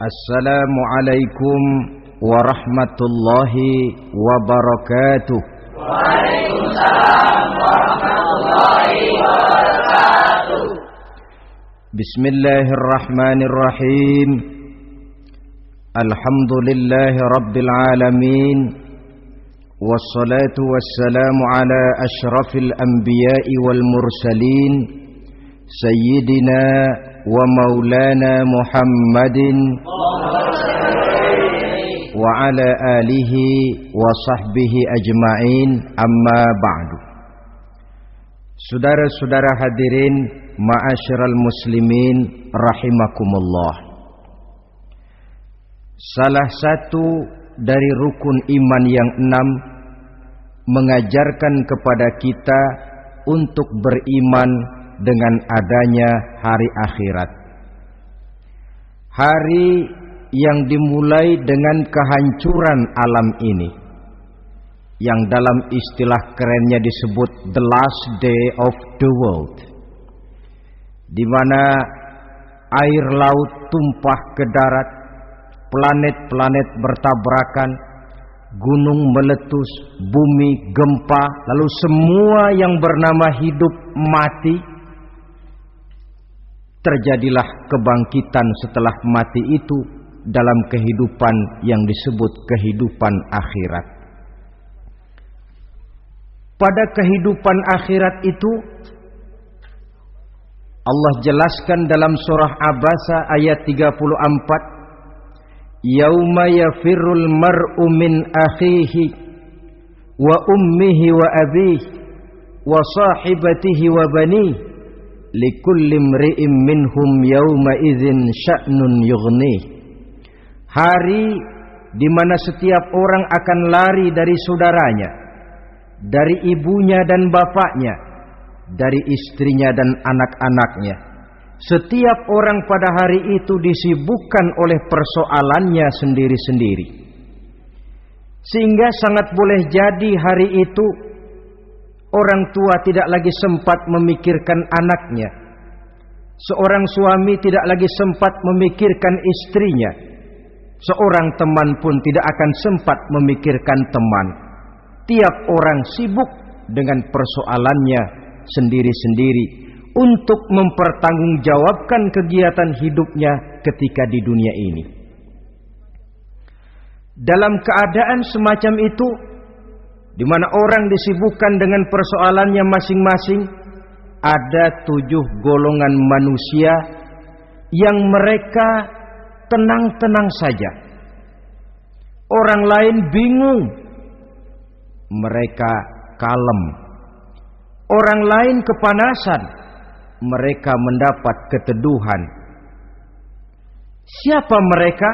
Assalamualaikum warahmatullahi wabarakatuh. Waalaikumsalam warahmatullahi wabarakatuh. Bismillahirrahmanirrahim. Alhamdulillahi rabbil alamin. Wassalatu wassalamu ala ashrafil anbiya'i wal mursalin, Sayyidina wa maulana Muhammadin wa ala alihi wa sahbihi ajma'in, amma ba'du. Saudara-saudara hadirin, ma'asyiral muslimin rahimakumullah. Salah satu dari rukun iman yang 6 mengajarkan kepada kita untuk beriman dengan adanya hari akhirat. Hari yang dimulai dengan kehancuran alam ini, yang dalam istilah kerennya disebut the last day of the world, di mana air laut tumpah ke darat, planet-planet bertabrakan, gunung meletus, bumi gempa, lalu semua yang bernama hidup mati. Terjadilah kebangkitan setelah mati itu dalam kehidupan yang disebut kehidupan akhirat. Pada kehidupan akhirat itu Allah jelaskan dalam surah Abasa ayat 34, Yauma yafirrul mar'u min akhihi wa ummihi wa abihi wa sahibatihi wa banihi likulli imri'in minhum yauma idzin sya'nun yughnih. Hari di mana setiap orang akan lari dari saudaranya, dari ibunya dan bapaknya, dari istrinya dan anak-anaknya. Setiap orang pada hari itu disibukkan oleh persoalannya sendiri-sendiri. Sehingga sangat boleh jadi hari itu orang tua tidak lagi sempat memikirkan anaknya. Seorang suami tidak lagi sempat memikirkan istrinya. Seorang teman pun tidak akan sempat memikirkan teman. Tiap orang sibuk dengan persoalannya sendiri-sendiri untuk mempertanggungjawabkan kegiatan hidupnya ketika di dunia ini. Dalam keadaan semacam itu, di mana orang disibukkan dengan persoalannya masing-masing, ada 7 golongan manusia yang mereka tenang-tenang saja. Orang lain bingung, mereka kalem. Orang lain kepanasan, mereka mendapat keteduhan. Siapa mereka?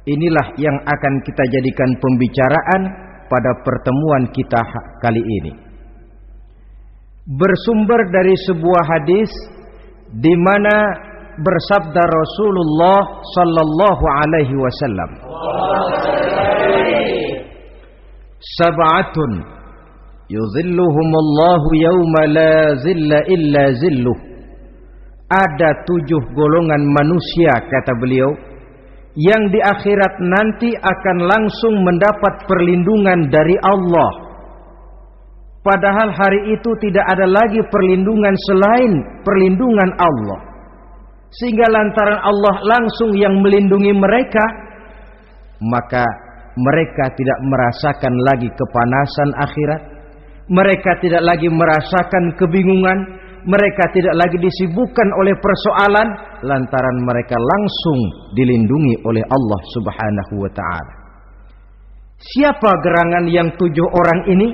Inilah yang akan kita jadikan pembicaraan pada pertemuan kita kali ini. Bersumber dari sebuah hadis di mana bersabda Rasulullah sallallahu alaihi wasallam, Sab'atun yuzilluhumullahu yawma la zilla illa zilluh. Ada 7 golongan manusia, kata beliau, yang di akhirat nanti akan langsung mendapat perlindungan dari Allah. Padahal hari itu tidak ada lagi perlindungan selain perlindungan Allah. Sehingga lantaran Allah langsung yang melindungi mereka, maka mereka tidak merasakan lagi kepanasan akhirat. Mereka tidak lagi merasakan kebingungan. Mereka tidak lagi disibukkan oleh persoalan, lantaran mereka langsung dilindungi oleh Allah subhanahu wa ta'ala. Siapa gerangan yang 7 orang ini?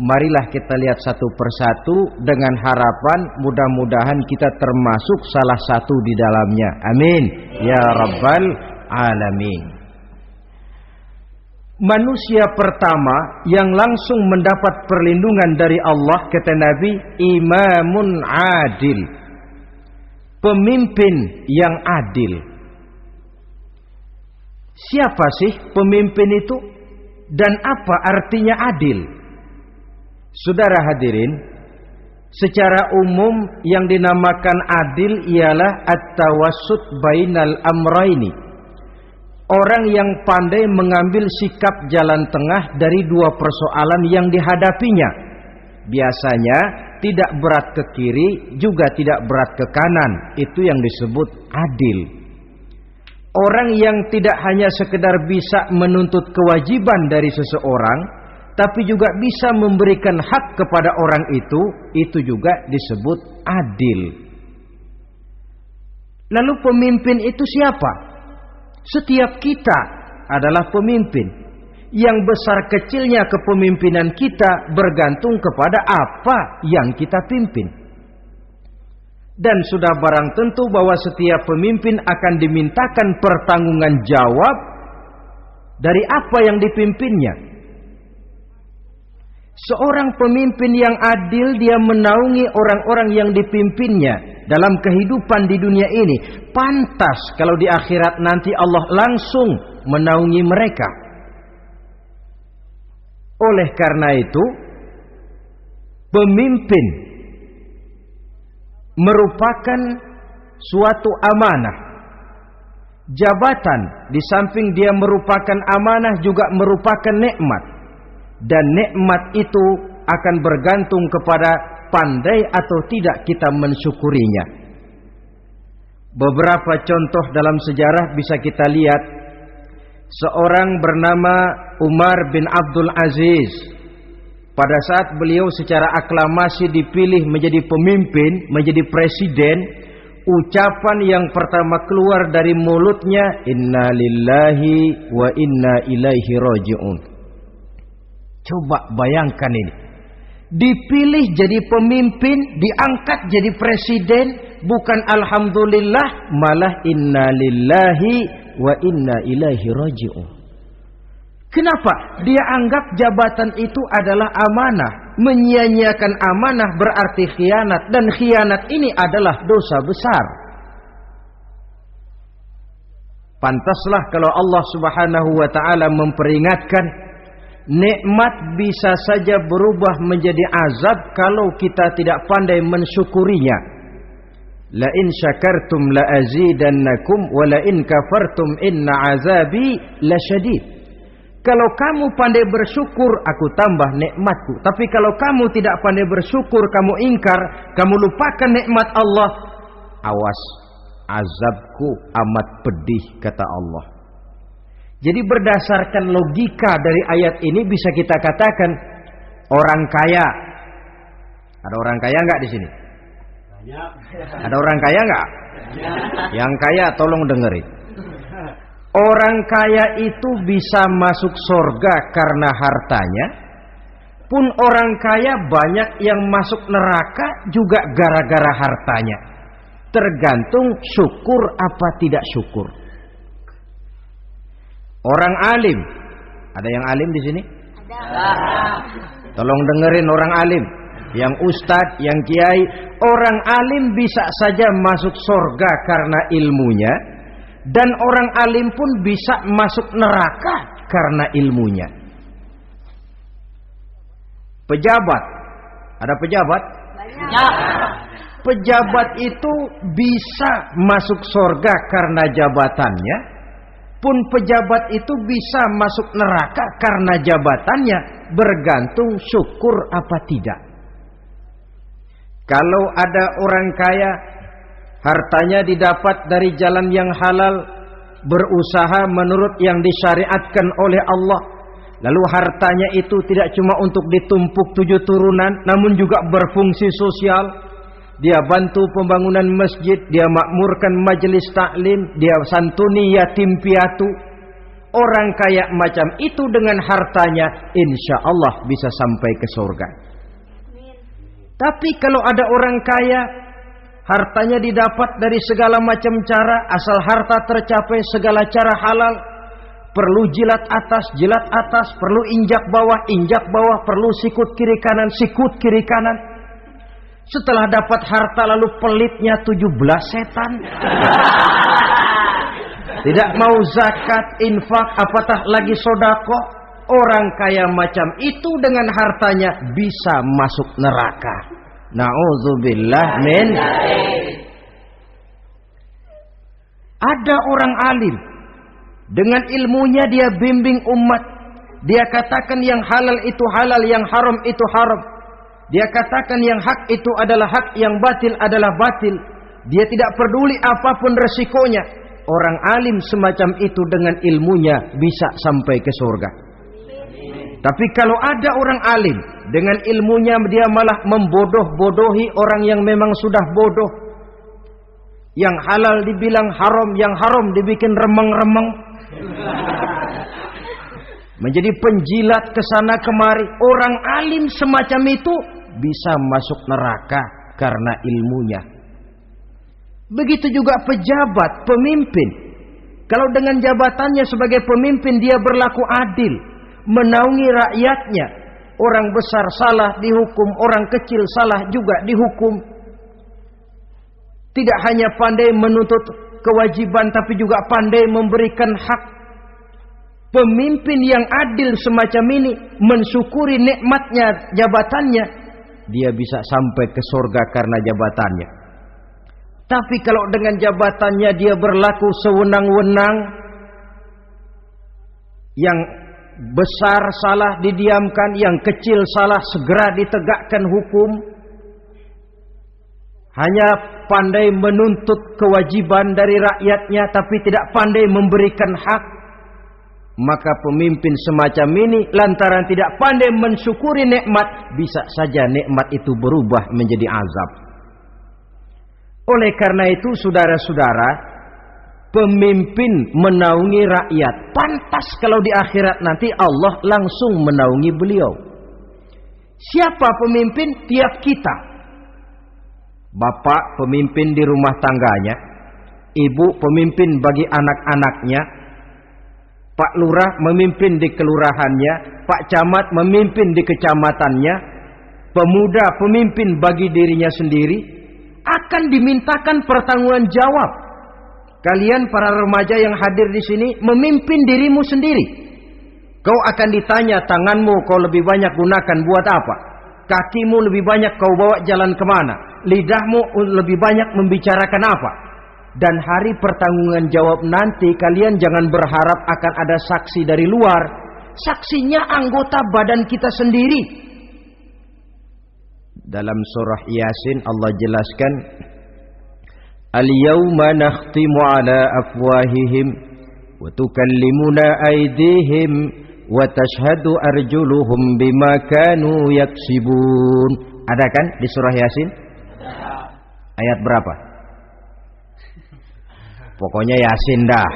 Marilah kita lihat satu persatu dengan harapan mudah-mudahan kita termasuk salah satu di dalamnya. Amin ya rabbal alamin. Manusia pertama yang langsung mendapat perlindungan dari Allah, kata Nabi, imamun adil, pemimpin yang adil. Siapa sih pemimpin itu dan apa artinya adil? Saudara hadirin, Secara umum yang dinamakan adil ialah at-tawassut bainal amraini. Orang yang pandai mengambil sikap jalan tengah dari dua persoalan yang dihadapinya. Biasanya tidak berat ke kiri, juga tidak berat ke kanan. Itu yang disebut adil. Orang yang tidak hanya sekedar bisa menuntut kewajiban dari seseorang, tapi juga bisa memberikan hak kepada orang itu juga disebut adil. Lalu pemimpin itu siapa? Setiap kita adalah pemimpin. Yang besar kecilnya kepemimpinan kita bergantung kepada apa yang kita pimpin. Dan sudah barang tentu bahwa setiap pemimpin akan dimintakan pertanggunggan jawab dari apa yang dipimpinnya. Seorang pemimpin yang adil, dia menaungi orang-orang yang dipimpinnya dalam kehidupan di dunia ini. Pantas kalau di akhirat nanti Allah langsung menaungi mereka. Oleh karena itu, pemimpin merupakan suatu amanah. Jabatan di samping dia merupakan amanah juga merupakan nikmat. Dan nikmat itu akan bergantung kepada pandai atau tidak kita mensyukurinya. Beberapa contoh dalam sejarah bisa kita lihat. Seorang bernama Umar bin Abdul Aziz. Pada saat beliau secara aklamasi dipilih menjadi pemimpin, menjadi presiden, ucapan yang pertama keluar dari mulutnya, inna lillahi wa inna ilaihi raji'un. Coba bayangkan ini. Dipilih jadi pemimpin, diangkat jadi presiden, bukan alhamdulillah, malah inna lillahi wa inna ilaihi raji'un. Kenapa? Dia anggap jabatan itu adalah amanah. Menyia-nyiakan amanah berarti khianat, dan khianat ini adalah dosa besar. Pantaslah kalau Allah Subhanahu wa taala memperingatkan, nikmat bisa saja berubah menjadi azab kalau kita tidak pandai mensyukurinya. La in syakartum la azidannakum wa la in kafartum inna azabi lasyadid. Kalau kamu pandai bersyukur, aku tambah nikmatku. Tapi kalau kamu tidak pandai bersyukur, kamu ingkar, kamu lupakan nikmat Allah, awas, azabku amat pedih, kata Allah. Jadi berdasarkan logika dari ayat ini bisa kita katakan orang kaya. Ada orang kaya enggak di sini? Ada orang kaya enggak? Yang kaya tolong dengerin. Orang kaya itu bisa masuk surga karena hartanya. Pun orang kaya banyak yang masuk neraka juga gara-gara hartanya. Tergantung syukur apa tidak syukur. Orang alim, ada yang alim di sini? Ada. Tolong dengerin orang alim, yang ustadz, yang kiai. Orang alim bisa saja masuk surga karena ilmunya, dan orang alim pun bisa masuk neraka karena ilmunya. Pejabat, ada pejabat? Banyak. Pejabat itu bisa masuk surga karena jabatannya, pun pejabat itu bisa masuk neraka karena jabatannya, bergantung syukur apa tidak. Kalau ada orang kaya, hartanya didapat dari jalan yang halal, berusaha menurut yang disyariatkan oleh Allah, lalu hartanya itu tidak cuma untuk ditumpuk 7 turunan, namun juga berfungsi sosial. Dia bantu pembangunan masjid, dia makmurkan majelis taklim, dia santuni yatim piatu. Orang kaya macam itu dengan hartanya, insya Allah bisa sampai ke surga. Tapi kalau ada orang kaya, hartanya didapat dari segala macam cara, asal harta tercapai segala cara halal. Perlu jilat atas, perlu injak bawah, perlu sikut kiri kanan. Setelah dapat harta lalu pelitnya 17 setan. Tidak mau zakat, infak, apatah lagi sodako. Orang kaya macam itu dengan hartanya bisa masuk neraka. Na'udzubillah min. Ada orang alim, dengan ilmunya dia bimbing umat. Dia katakan yang halal itu halal, yang haram itu haram. Dia katakan yang hak itu adalah hak, yang batil adalah batil. Dia tidak peduli apapun resikonya. Orang alim semacam itu dengan ilmunya bisa sampai ke surga. Tapi kalau ada orang alim, dengan ilmunya dia malah membodoh-bodohi orang yang memang sudah bodoh. Yang halal dibilang haram, yang haram dibikin remeng-remeng. Menjadi penjilat kesana kemari. Orang alim semacam itu bisa masuk neraka karena ilmunya. Begitu juga pejabat, pemimpin. Kalau dengan jabatannya sebagai pemimpin dia berlaku adil, menaungi rakyatnya. Orang besar salah dihukum, orang kecil salah juga dihukum. Tidak hanya pandai menuntut kewajiban, tapi juga pandai memberikan hak. Pemimpin yang adil semacam ini mensyukuri nikmatnya jabatannya, dia bisa sampai ke surga karena jabatannya. Tapi kalau dengan jabatannya dia berlaku sewenang-wenang, yang besar salah didiamkan, yang kecil salah segera ditegakkan hukum, hanya pandai menuntut kewajiban dari rakyatnya tapi tidak pandai memberikan hak, maka pemimpin semacam ini lantaran tidak pandai mensyukuri nikmat, bisa saja nikmat itu berubah menjadi azab. Oleh karena itu saudara-saudara, pemimpin menaungi rakyat, pantas kalau di akhirat nanti Allah langsung menaungi beliau. Siapa pemimpin? Tiap kita. Bapak pemimpin di rumah tangganya, ibu pemimpin bagi anak-anaknya, Pak Lurah memimpin di kelurahannya, Pak Camat memimpin di kecamatannya, pemuda pemimpin bagi dirinya sendiri, akan dimintakan pertanggungan jawab. Kalian para remaja yang hadir di sini memimpin dirimu sendiri. Kau akan ditanya, tanganmu kau lebih banyak gunakan buat apa? Kakimu lebih banyak kau bawa jalan kemana? Lidahmu lebih banyak membicarakan apa? Dan hari pertanggungan jawab nanti kalian jangan berharap akan ada saksi dari luar. Saksinya anggota badan kita sendiri. Dalam surah Yasin Allah jelaskan, Al-yawma nakhtimu ala afwahihim wa tukallimuna aydihim wa tashhadu arjuluhum bima kanu yaksibun. Ada kan di surah Yasin? Ayat berapa? Pokoknya Yasin dah.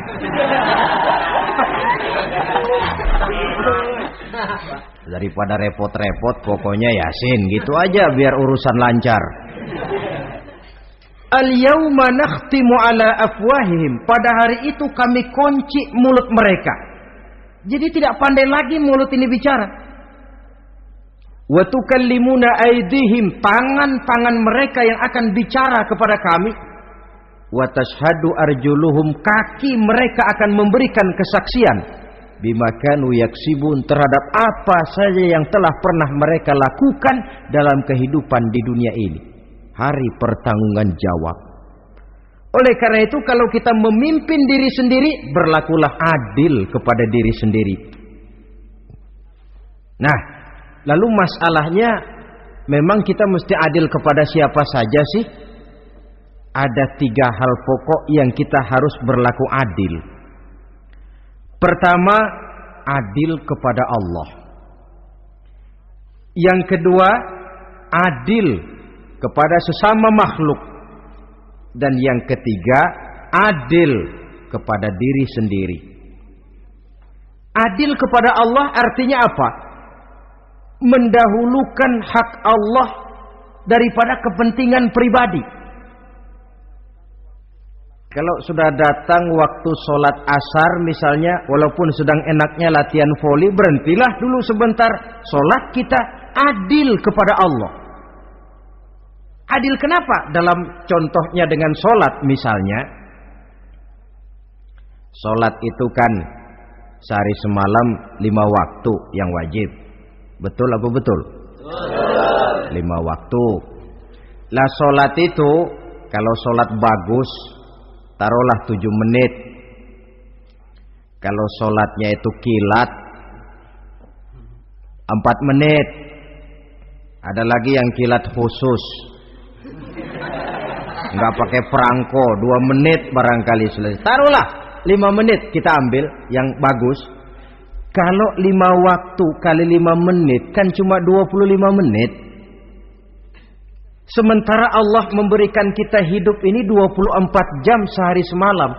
Daripada repot-repot, pokoknya Yasin gitu aja biar urusan lancar. Al-yawma nakhtimu ala afwahihim. Pada hari itu kami kunci mulut mereka. Jadi tidak pandai lagi mulut ini bicara. Wa tukallimuna aydihim, tangan-tangan mereka yang akan bicara kepada kami. Wa tashhadu arjuluhum, kaki mereka akan memberikan kesaksian bima kanu yaksibun, terhadap apa saja yang telah pernah mereka lakukan dalam kehidupan di dunia ini. Hari pertanggungan jawab. Oleh karena itu kalau kita memimpin diri sendiri, berlakulah adil kepada diri sendiri. Nah, lalu masalahnya memang kita mesti adil kepada siapa saja sih? Ada 3 hal pokok yang kita harus berlaku adil. Pertama, adil kepada Allah. Yang kedua, adil kepada sesama makhluk. Dan yang ketiga, adil kepada diri sendiri. Adil kepada Allah artinya apa? Mendahulukan hak Allah daripada kepentingan pribadi. Kalau sudah datang waktu sholat asar misalnya, walaupun sedang enaknya latihan voli, berhentilah dulu sebentar. Sholat kita adil kepada Allah. Adil kenapa? Dalam contohnya dengan sholat misalnya. Sholat itu kan sehari semalam 5 waktu yang wajib. Betul apa betul? Betul. 5 waktu. Lah sholat itu, kalau sholat bagus, taruhlah 7 menit. Kalau sholatnya itu kilat, 4 menit. Ada lagi yang kilat khusus, nggak pakai perangko, 2 menit barangkali selesai. Taruhlah 5 menit kita ambil yang bagus. Kalau 5 waktu kali 5 menit kan cuma 25 menit. Sementara Allah memberikan kita hidup ini 24 jam sehari semalam.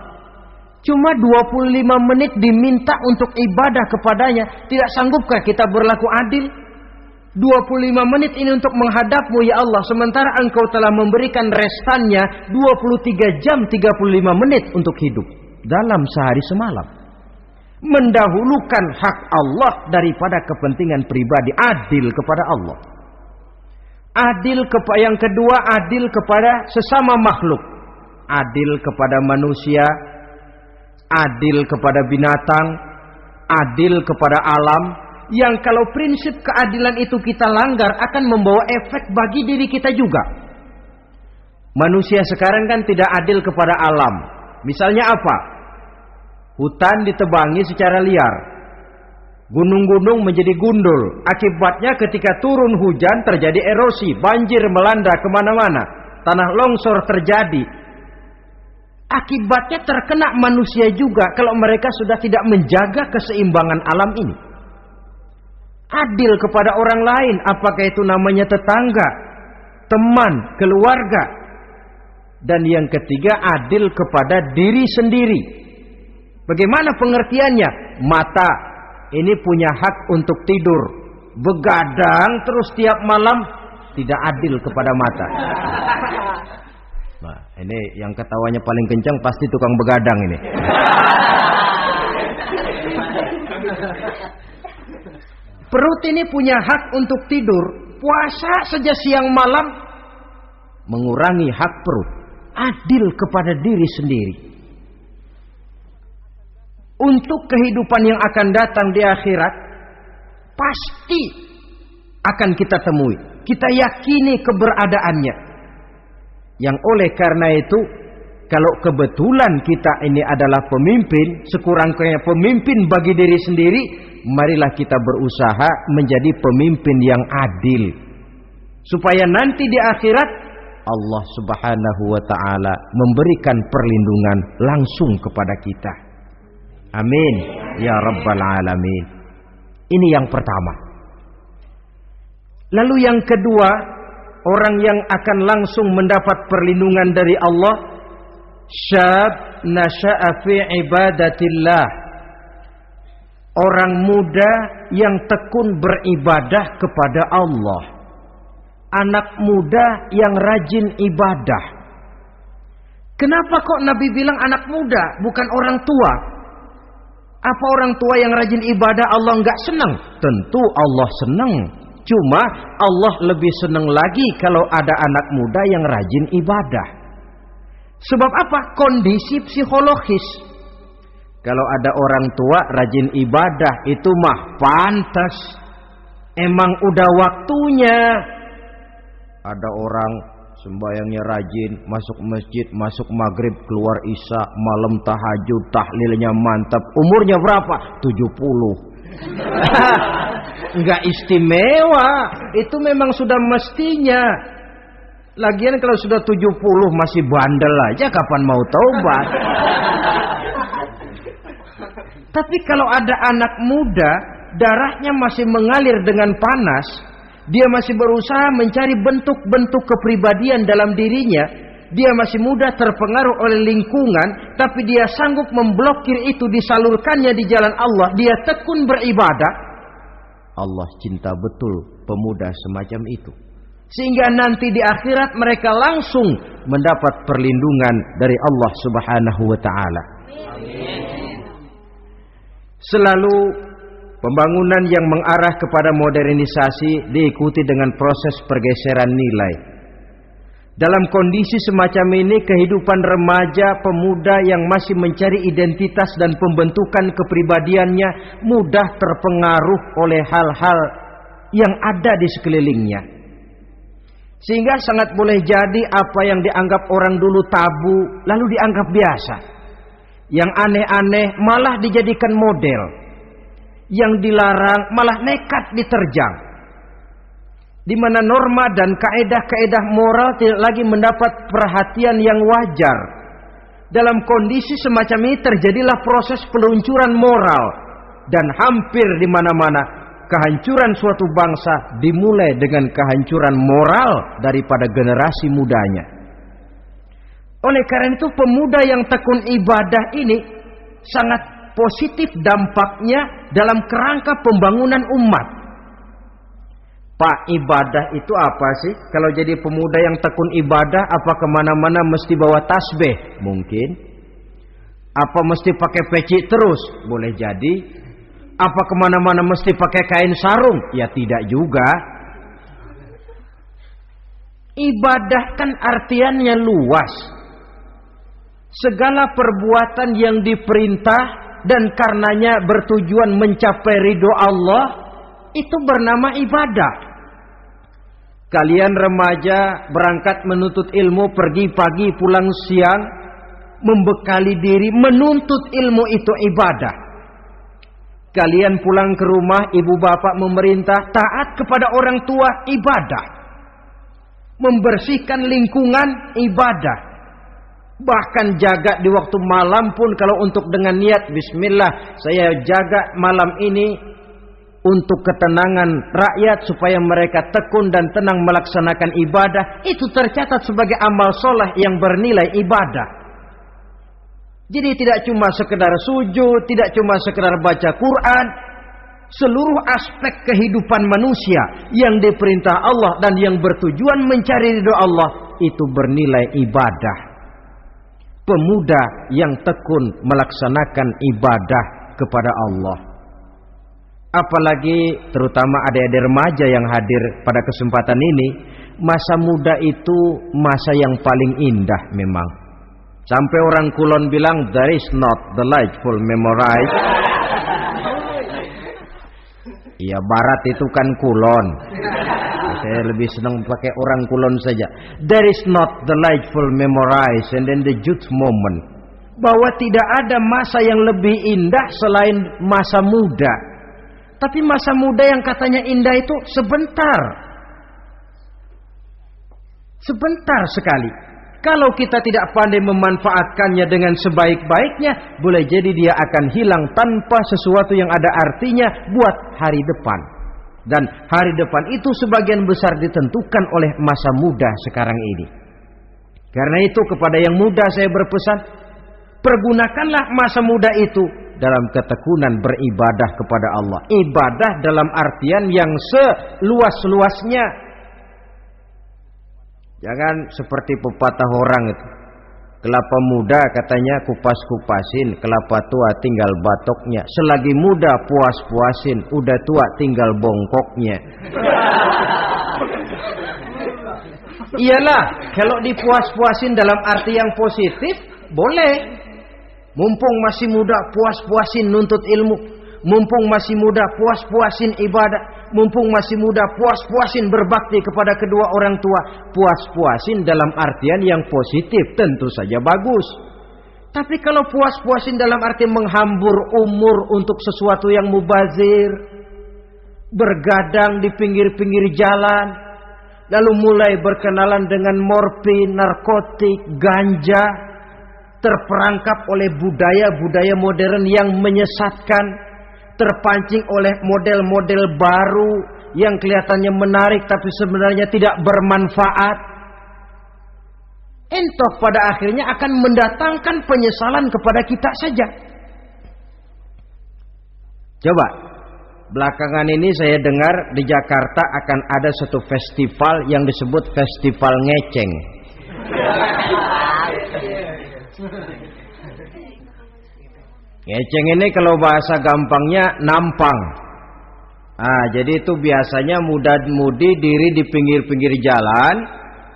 Cuma 25 menit diminta untuk ibadah kepadanya. Tidak sanggupkah kita berlaku adil? 25 menit ini untuk menghadapmu ya Allah. Sementara engkau telah memberikan restannya 23 jam 35 menit untuk hidup dalam sehari semalam. Mendahulukan hak Allah daripada kepentingan pribadi. Adil kepada Allah. Adil kepada yang kedua, adil kepada sesama makhluk. Adil kepada manusia, adil kepada binatang, adil kepada alam. Yang kalau prinsip keadilan itu kita langgar akan membawa efek bagi diri kita juga. Manusia sekarang kan tidak adil kepada alam. Misalnya apa? Hutan ditebangi secara liar. Gunung-gunung menjadi gundul. Akibatnya ketika turun hujan terjadi erosi, banjir melanda kemana-mana, tanah longsor terjadi. Akibatnya terkena manusia juga kalau mereka sudah tidak menjaga keseimbangan alam ini. Adil kepada orang lain, apakah itu namanya tetangga, teman, keluarga. Dan yang ketiga, adil kepada diri sendiri. Bagaimana pengertiannya? Mata ini punya hak untuk tidur. Begadang terus tiap malam, tidak adil kepada mata. Nah, ini yang ketawanya paling kencang pasti tukang begadang ini. Perut ini punya hak untuk tidur. Puasa saja siang malam mengurangi hak perut. Adil kepada diri sendiri. Untuk kehidupan yang akan datang di akhirat, pasti akan kita temui. Kita yakini keberadaannya. Yang oleh karena itu, kalau kebetulan kita ini adalah pemimpin, sekurang-kurangnya pemimpin bagi diri sendiri, marilah kita berusaha menjadi pemimpin yang adil. Supaya nanti di akhirat, Allah Subhanahu wa ta'ala memberikan perlindungan langsung kepada kita. Amin ya rabbal alamin. Ini yang pertama. Lalu yang kedua, orang yang akan langsung mendapat perlindungan dari Allah, syab nasha'a fi ibadatillah. Orang muda yang tekun beribadah kepada Allah. Anak muda yang rajin ibadah. Kenapa kok Nabi bilang anak muda, bukan orang tua? Apa orang tua yang rajin ibadah Allah enggak senang? Tentu Allah senang. Cuma Allah lebih senang lagi kalau ada anak muda yang rajin ibadah. Sebab apa? Kondisi psikologis. Kalau ada orang tua rajin ibadah, itu mah pantas. Emang udah waktunya. Ada orang sembayangnya rajin, masuk masjid, masuk maghrib, keluar isya, malam tahajud, tahlilnya mantap. Umurnya berapa? 70. Enggak istimewa. Itu memang sudah mestinya. Lagian kalau sudah 70 masih bandel aja, kapan mau taubat? Tapi kalau ada anak muda, darahnya masih mengalir dengan panas, dia masih berusaha mencari bentuk-bentuk kepribadian dalam dirinya, dia masih mudah terpengaruh oleh lingkungan, tapi dia sanggup memblokir itu, disalurkannya di jalan Allah, dia tekun beribadah. Allah cinta betul pemuda semacam itu. Sehingga nanti di akhirat mereka langsung mendapat perlindungan dari Allah Subhanahu wa ta'ala. Selalu pembangunan yang mengarah kepada modernisasi diikuti dengan proses pergeseran nilai. Dalam kondisi semacam ini, kehidupan remaja pemuda yang masih mencari identitas dan pembentukan kepribadiannya mudah terpengaruh oleh hal-hal yang ada di sekelilingnya. Sehingga sangat boleh jadi apa yang dianggap orang dulu tabu lalu dianggap biasa. Yang aneh-aneh malah dijadikan model. Yang dilarang malah nekat diterjang. Di mana norma dan kaedah-kaedah moral tidak lagi mendapat perhatian yang wajar. Dalam kondisi semacam ini terjadilah proses peluncuran moral. Dan hampir di mana-mana kehancuran suatu bangsa dimulai dengan kehancuran moral daripada generasi mudanya. Oleh karena itu pemuda yang tekun ibadah ini sangat positif dampaknya dalam kerangka pembangunan umat. Pak, ibadah itu apa sih? Kalau jadi pemuda yang tekun ibadah, apa kemana-mana mesti bawa tasbih? Mungkin. Apa mesti pakai peci terus? Boleh jadi. Apa kemana-mana mesti pakai kain sarung? Ya tidak juga. Ibadah kan artiannya luas. Segala perbuatan yang diperintah dan karenanya bertujuan mencapai ridho Allah, itu bernama ibadah. Kalian remaja berangkat menuntut ilmu, pergi pagi pulang siang, membekali diri menuntut ilmu, itu ibadah. Kalian pulang ke rumah, ibu bapak memerintah taat kepada orang tua, ibadah. Membersihkan lingkungan, ibadah. Bahkan jaga di waktu malam pun kalau untuk dengan niat bismillah, saya jaga malam ini untuk ketenangan rakyat supaya mereka tekun dan tenang melaksanakan ibadah, itu tercatat sebagai amal soleh yang bernilai ibadah. Jadi tidak cuma sekedar sujud, tidak cuma sekedar baca Quran, seluruh aspek kehidupan manusia yang diperintah Allah dan yang bertujuan mencari ridho Allah itu bernilai ibadah. Pemuda yang tekun melaksanakan ibadah kepada Allah. Apalagi terutama adik-adik remaja yang hadir pada kesempatan ini, masa muda itu masa yang paling indah memang. Sampai orang Kulon bilang, there is not delightful memorize. Iya, Barat itu kan Kulon. Saya lebih senang pakai orang Kulon saja. There is not delightful memorize and then the youth moment. Bahwa tidak ada masa yang lebih indah selain masa muda. Tapi masa muda yang katanya indah itu sebentar. Sebentar sekali. Kalau kita tidak pandai memanfaatkannya dengan sebaik-baiknya, boleh jadi dia akan hilang tanpa sesuatu yang ada artinya buat hari depan. Dan hari depan itu sebagian besar ditentukan oleh masa muda sekarang ini. Karena itu kepada yang muda saya berpesan, pergunakanlah masa muda itu dalam ketekunan beribadah kepada Allah. Ibadah dalam artian yang seluas-luasnya. Jangan seperti pepatah orang itu. Kelapa muda katanya kupas-kupasin, kelapa tua tinggal batoknya. Selagi muda puas-puasin, udah tua tinggal bongkoknya. Iyalah, kalau dipuas-puasin dalam arti yang positif, boleh. Mumpung masih muda, puas-puasin nuntut ilmu. Mumpung masih muda, puas-puasin ibadah. Mumpung masih muda, puas-puasin berbakti kepada kedua orang tua. Puas-puasin dalam artian yang positif, tentu saja bagus. Tapi kalau puas-puasin dalam arti menghambur umur untuk sesuatu yang mubazir, bergadang di pinggir-pinggir jalan, lalu mulai berkenalan dengan morfin, narkotik, ganja, terperangkap oleh budaya-budaya modern yang menyesatkan, terpancing oleh model-model baru yang kelihatannya menarik tapi sebenarnya tidak bermanfaat, entah pada akhirnya akan mendatangkan penyesalan kepada kita saja. Coba, belakangan ini saya dengar di Jakarta akan ada satu festival yang disebut Festival Ngeceng. Ngeceng ini kalau bahasa gampangnya nampang. Jadi itu biasanya muda-mudi diri di pinggir-pinggir jalan,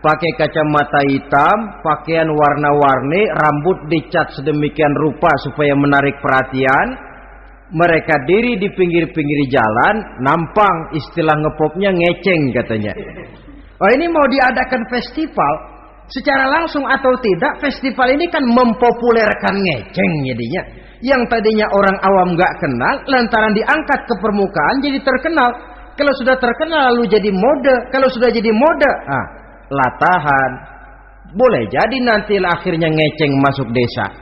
pakai kacamata hitam, pakaian warna-warni, rambut dicat sedemikian rupa supaya menarik perhatian. Mereka diri di pinggir-pinggir jalan, nampang, istilah ngepopnya ngeceng katanya. Oh, ini mau diadakan festival, secara langsung atau tidak, festival ini kan mempopulerkan ngeceng jadinya. Yang tadinya orang awam gak kenal, lantaran diangkat ke permukaan jadi terkenal. Kalau sudah terkenal lalu jadi mode. Kalau sudah jadi mode, latahan. Boleh jadi nanti akhirnya ngeceng masuk desa.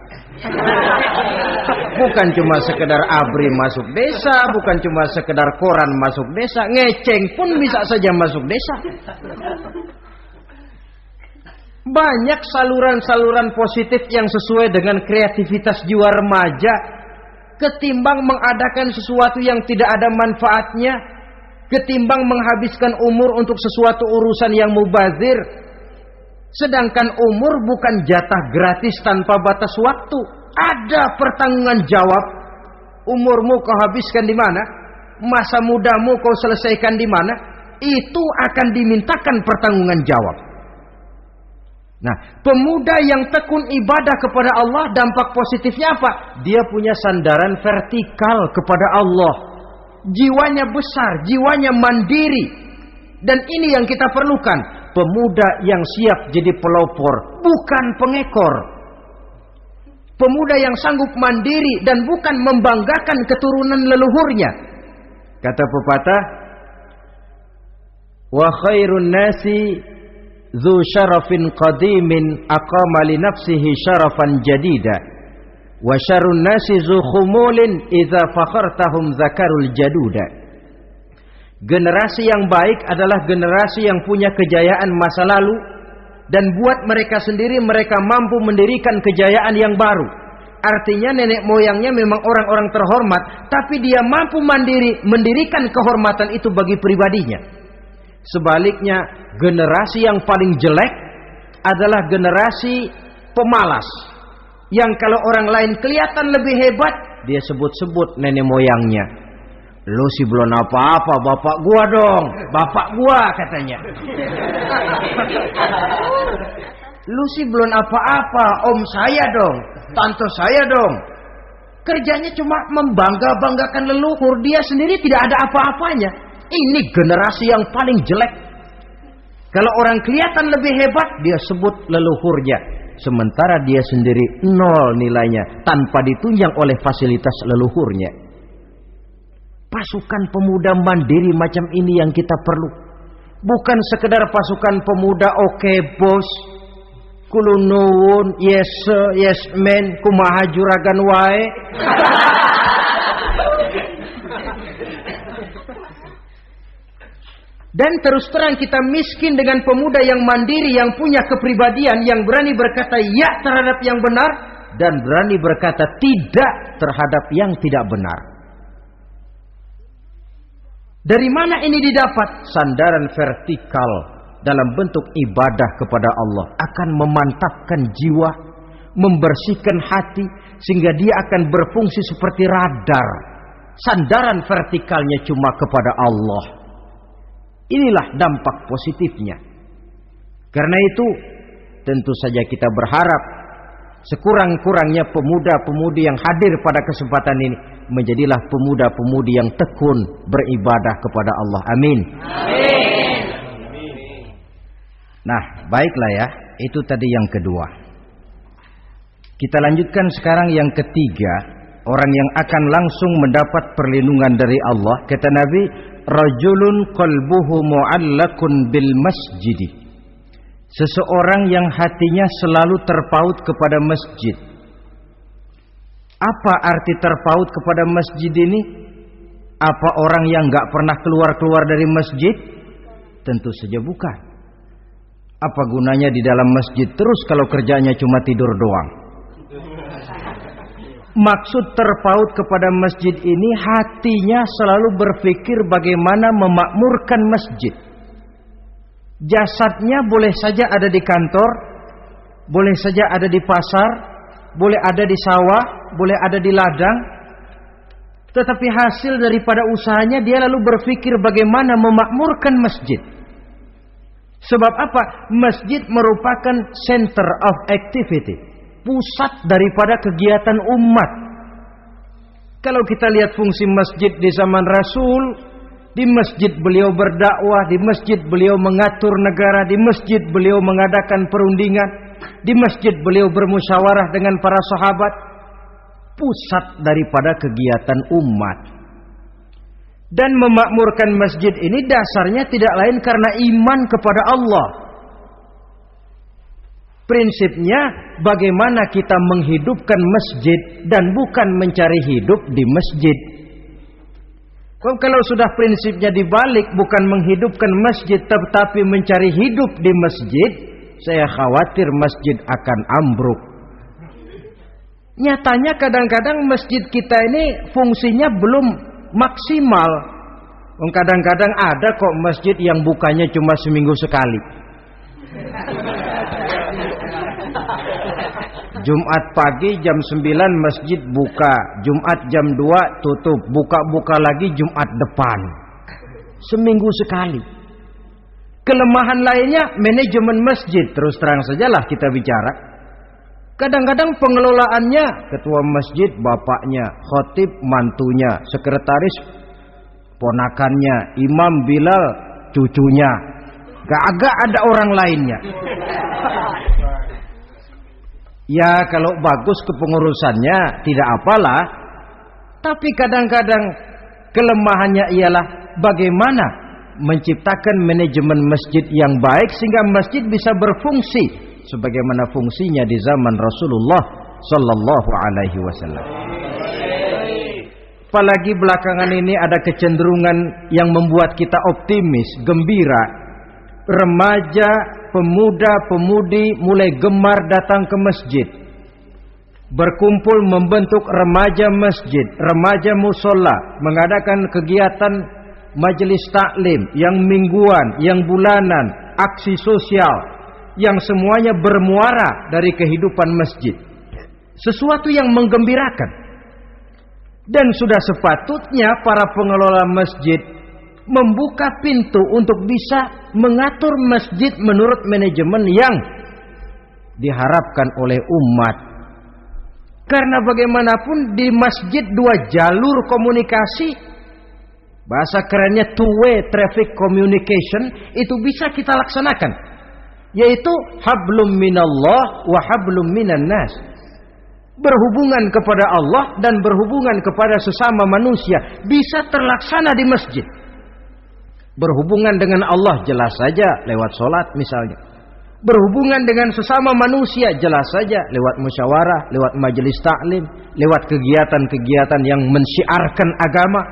Bukan cuma sekedar ABRI masuk desa, bukan cuma sekedar koran masuk desa, ngeceng pun bisa saja masuk desa. Banyak saluran-saluran positif yang sesuai dengan kreativitas jiwa remaja, ketimbang mengadakan sesuatu yang tidak ada manfaatnya, ketimbang menghabiskan umur untuk sesuatu urusan yang mubazir. Sedangkan umur bukan jatah gratis tanpa batas waktu. Ada pertanggungan jawab. Umurmu kau habiskan di mana? Masa mudamu kau selesaikan di mana? Itu akan dimintakan pertanggungan jawab. Nah, pemuda yang tekun ibadah kepada Allah, dampak positifnya apa? Dia punya sandaran vertikal kepada Allah. Jiwanya besar, jiwanya mandiri. Dan ini yang kita perlukan. Pemuda yang siap jadi pelopor, bukan pengekor. Pemuda yang sanggup mandiri dan bukan membanggakan keturunan leluhurnya. Kata pepatah, wa khairun nasi dzu syarafin qadimin aqama li nafsihi syarafan jadida wa syarrun nasi dzu khumulin idza fakhartahum zakarul jaduda. Generasi yang baik adalah generasi yang punya kejayaan masa lalu, dan buat mereka sendiri mereka mampu mendirikan kejayaan yang baru. Artinya nenek moyangnya memang orang-orang terhormat, tapi dia mampu mandiri mendirikan kehormatan itu bagi pribadinya. Sebaliknya, generasi yang paling jelek adalah generasi pemalas, yang kalau orang lain kelihatan lebih hebat, dia sebut-sebut nenek moyangnya. Lu sih belum apa-apa, bapak gua dong. Bapak gua katanya. Lu sih belum apa-apa, om saya dong. Tante saya dong. Kerjanya cuma membangga-banggakan leluhur. Dia sendiri tidak ada apa-apanya. Ini generasi yang paling jelek. Kalau orang kelihatan lebih hebat, dia sebut leluhurnya. Sementara dia sendiri nol nilainya, tanpa ditunjang oleh fasilitas leluhurnya. Pasukan pemuda mandiri macam ini yang kita perlu. Bukan sekedar pasukan pemuda oke bos, kulunuwun, yes sir, yes man, kumaha juragan wae. Dan terus terang kita miskin dengan pemuda yang mandiri, yang punya kepribadian, yang berani berkata ya terhadap yang benar dan berani berkata tidak terhadap yang tidak benar. Dari mana ini didapat? Sandaran vertikal dalam bentuk ibadah kepada Allah akan memantapkan jiwa, membersihkan hati, sehingga dia akan berfungsi seperti radar. Sandaran vertikalnya cuma kepada Allah. Inilah dampak positifnya. Karena itu tentu saja kita berharap sekurang-kurangnya pemuda-pemudi yang hadir pada kesempatan ini menjadilah pemuda-pemudi yang tekun beribadah kepada Allah. Amin. Amin. Nah, baiklah ya. Itu tadi yang kedua. Kita lanjutkan sekarang yang ketiga. Orang yang akan langsung mendapat perlindungan dari Allah. Kata Nabi, rajulun qalbuhu mu'allakun bil masjidi. Seseorang yang hatinya selalu terpaut kepada masjid. Apa arti terpaut kepada masjid ini? Apa orang yang gak pernah keluar-keluar dari masjid? Tentu saja bukan. Apa gunanya di dalam masjid terus kalau kerjanya cuma tidur doang? Maksud terpaut kepada masjid ini, hatinya selalu berpikir bagaimana memakmurkan masjid. Jasadnya boleh saja ada di kantor, boleh saja ada di pasar, boleh ada di sawah, boleh ada di ladang, tetapi hasil daripada usahanya dia lalu berpikir bagaimana memakmurkan masjid. Sebab apa? Masjid merupakan center of activity, pusat daripada kegiatan umat. Kalau kita lihat fungsi masjid di zaman Rasul, Di masjid beliau berdakwah, di masjid beliau mengatur negara, di masjid beliau mengadakan perundingan, di masjid beliau bermusyawarah dengan para sahabat. Pusat daripada kegiatan umat. Dan memakmurkan masjid ini dasarnya tidak lain karena iman kepada Allah. Prinsipnya bagaimana kita menghidupkan masjid dan bukan mencari hidup di masjid. Kalau sudah prinsipnya dibalik, bukan menghidupkan masjid tetapi mencari hidup di masjid, saya khawatir masjid akan ambruk. Nyatanya kadang-kadang masjid kita ini fungsinya belum maksimal. Kadang-kadang ada kok masjid yang bukanya cuma seminggu sekali. Jumat pagi jam 9 masjid buka, Jumat jam 2 tutup, buka-buka lagi Jumat depan. Seminggu sekali. Kelemahan lainnya manajemen masjid, terus terang sajalah kita bicara. Kadang-kadang pengelolaannya ketua masjid bapaknya, khotib mantunya, sekretaris ponakannya, imam Bilal cucunya. Gak ada orang lainnya. Ya kalau bagus kepengurusannya tidak apalah. Tapi kadang-kadang kelemahannya ialah bagaimana menciptakan manajemen masjid yang baik sehingga masjid bisa berfungsi sebagaimana fungsinya di zaman Rasulullah sallallahu alaihi wasallam. Apalagi belakangan ini ada kecenderungan yang membuat kita optimis, gembira. Remaja, pemuda-pemudi mulai gemar datang ke masjid. Berkumpul membentuk remaja masjid, remaja musola, mengadakan kegiatan majelis taklim yang mingguan, yang bulanan, aksi sosial yang semuanya bermuara dari kehidupan masjid. Sesuatu yang menggembirakan. Dan sudah sepatutnya para pengelola masjid membuka pintu untuk bisa mengatur masjid menurut manajemen yang diharapkan oleh umat. Karena bagaimanapun di masjid 2 jalur komunikasi, bahasa kerennya two-way traffic communication, itu bisa kita laksanakan. Yaitu hablum minallah wa hablum minan nas. Berhubungan kepada Allah dan berhubungan kepada sesama manusia bisa terlaksana di masjid. Berhubungan dengan Allah jelas saja lewat sholat misalnya. Berhubungan dengan sesama manusia jelas saja lewat musyawarah, lewat majelis taklim, lewat kegiatan-kegiatan yang mensyiarkan agama.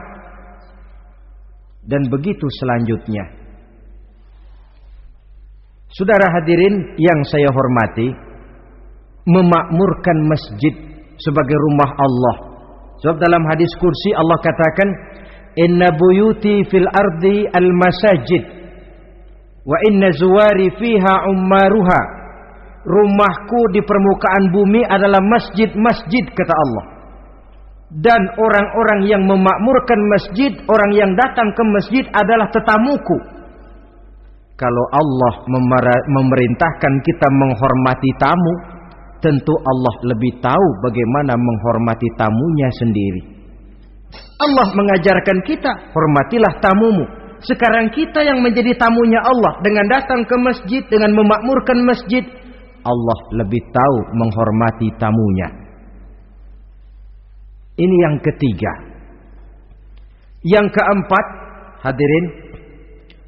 Dan begitu selanjutnya. Saudara hadirin yang saya hormati, memakmurkan masjid sebagai rumah Allah. Sebab dalam hadis kursi Allah katakan, inna buyuti fil ardi al masajid wa inna zuwari fiha ummaruha. Rumahku di permukaan bumi adalah masjid-masjid, kata Allah. Dan orang-orang yang memakmurkan masjid, orang yang datang ke masjid adalah tetamuku. Kalau Allah memerintahkan kita menghormati tamu, tentu Allah lebih tahu bagaimana menghormati tamunya sendiri. Allah mengajarkan kita, hormatilah tamumu. Sekarang kita yang menjadi tamunya Allah dengan datang ke masjid, dengan memakmurkan masjid, Allah lebih tahu menghormati tamunya. Ini yang ketiga. Yang keempat, hadirin,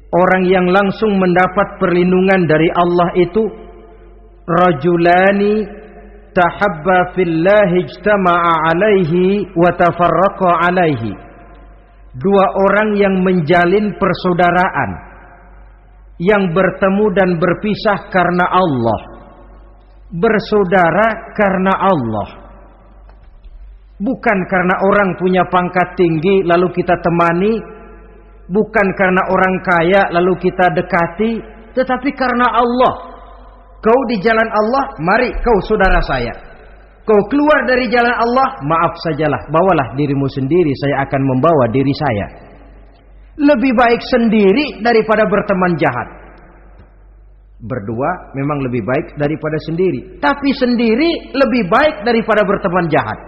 orang yang langsung mendapat perlindungan dari Allah itu rajulani tahabba fillahi ijtama'a alaihi wa tafarraqa alaihi. 2 orang yang menjalin persaudaraan, yang bertemu dan berpisah karena Allah, bersaudara karena Allah. Bukan karena orang punya pangkat tinggi lalu kita temani, bukan karena orang kaya lalu kita dekati, tetapi karena Allah. Kau di jalan Allah, mari kau saudara saya. Kau keluar dari jalan Allah, maaf sajalah, bawalah dirimu sendiri, saya akan membawa diri saya. Lebih baik sendiri daripada berteman jahat. Berdua memang lebih baik daripada sendiri, tapi sendiri lebih baik daripada berteman jahat.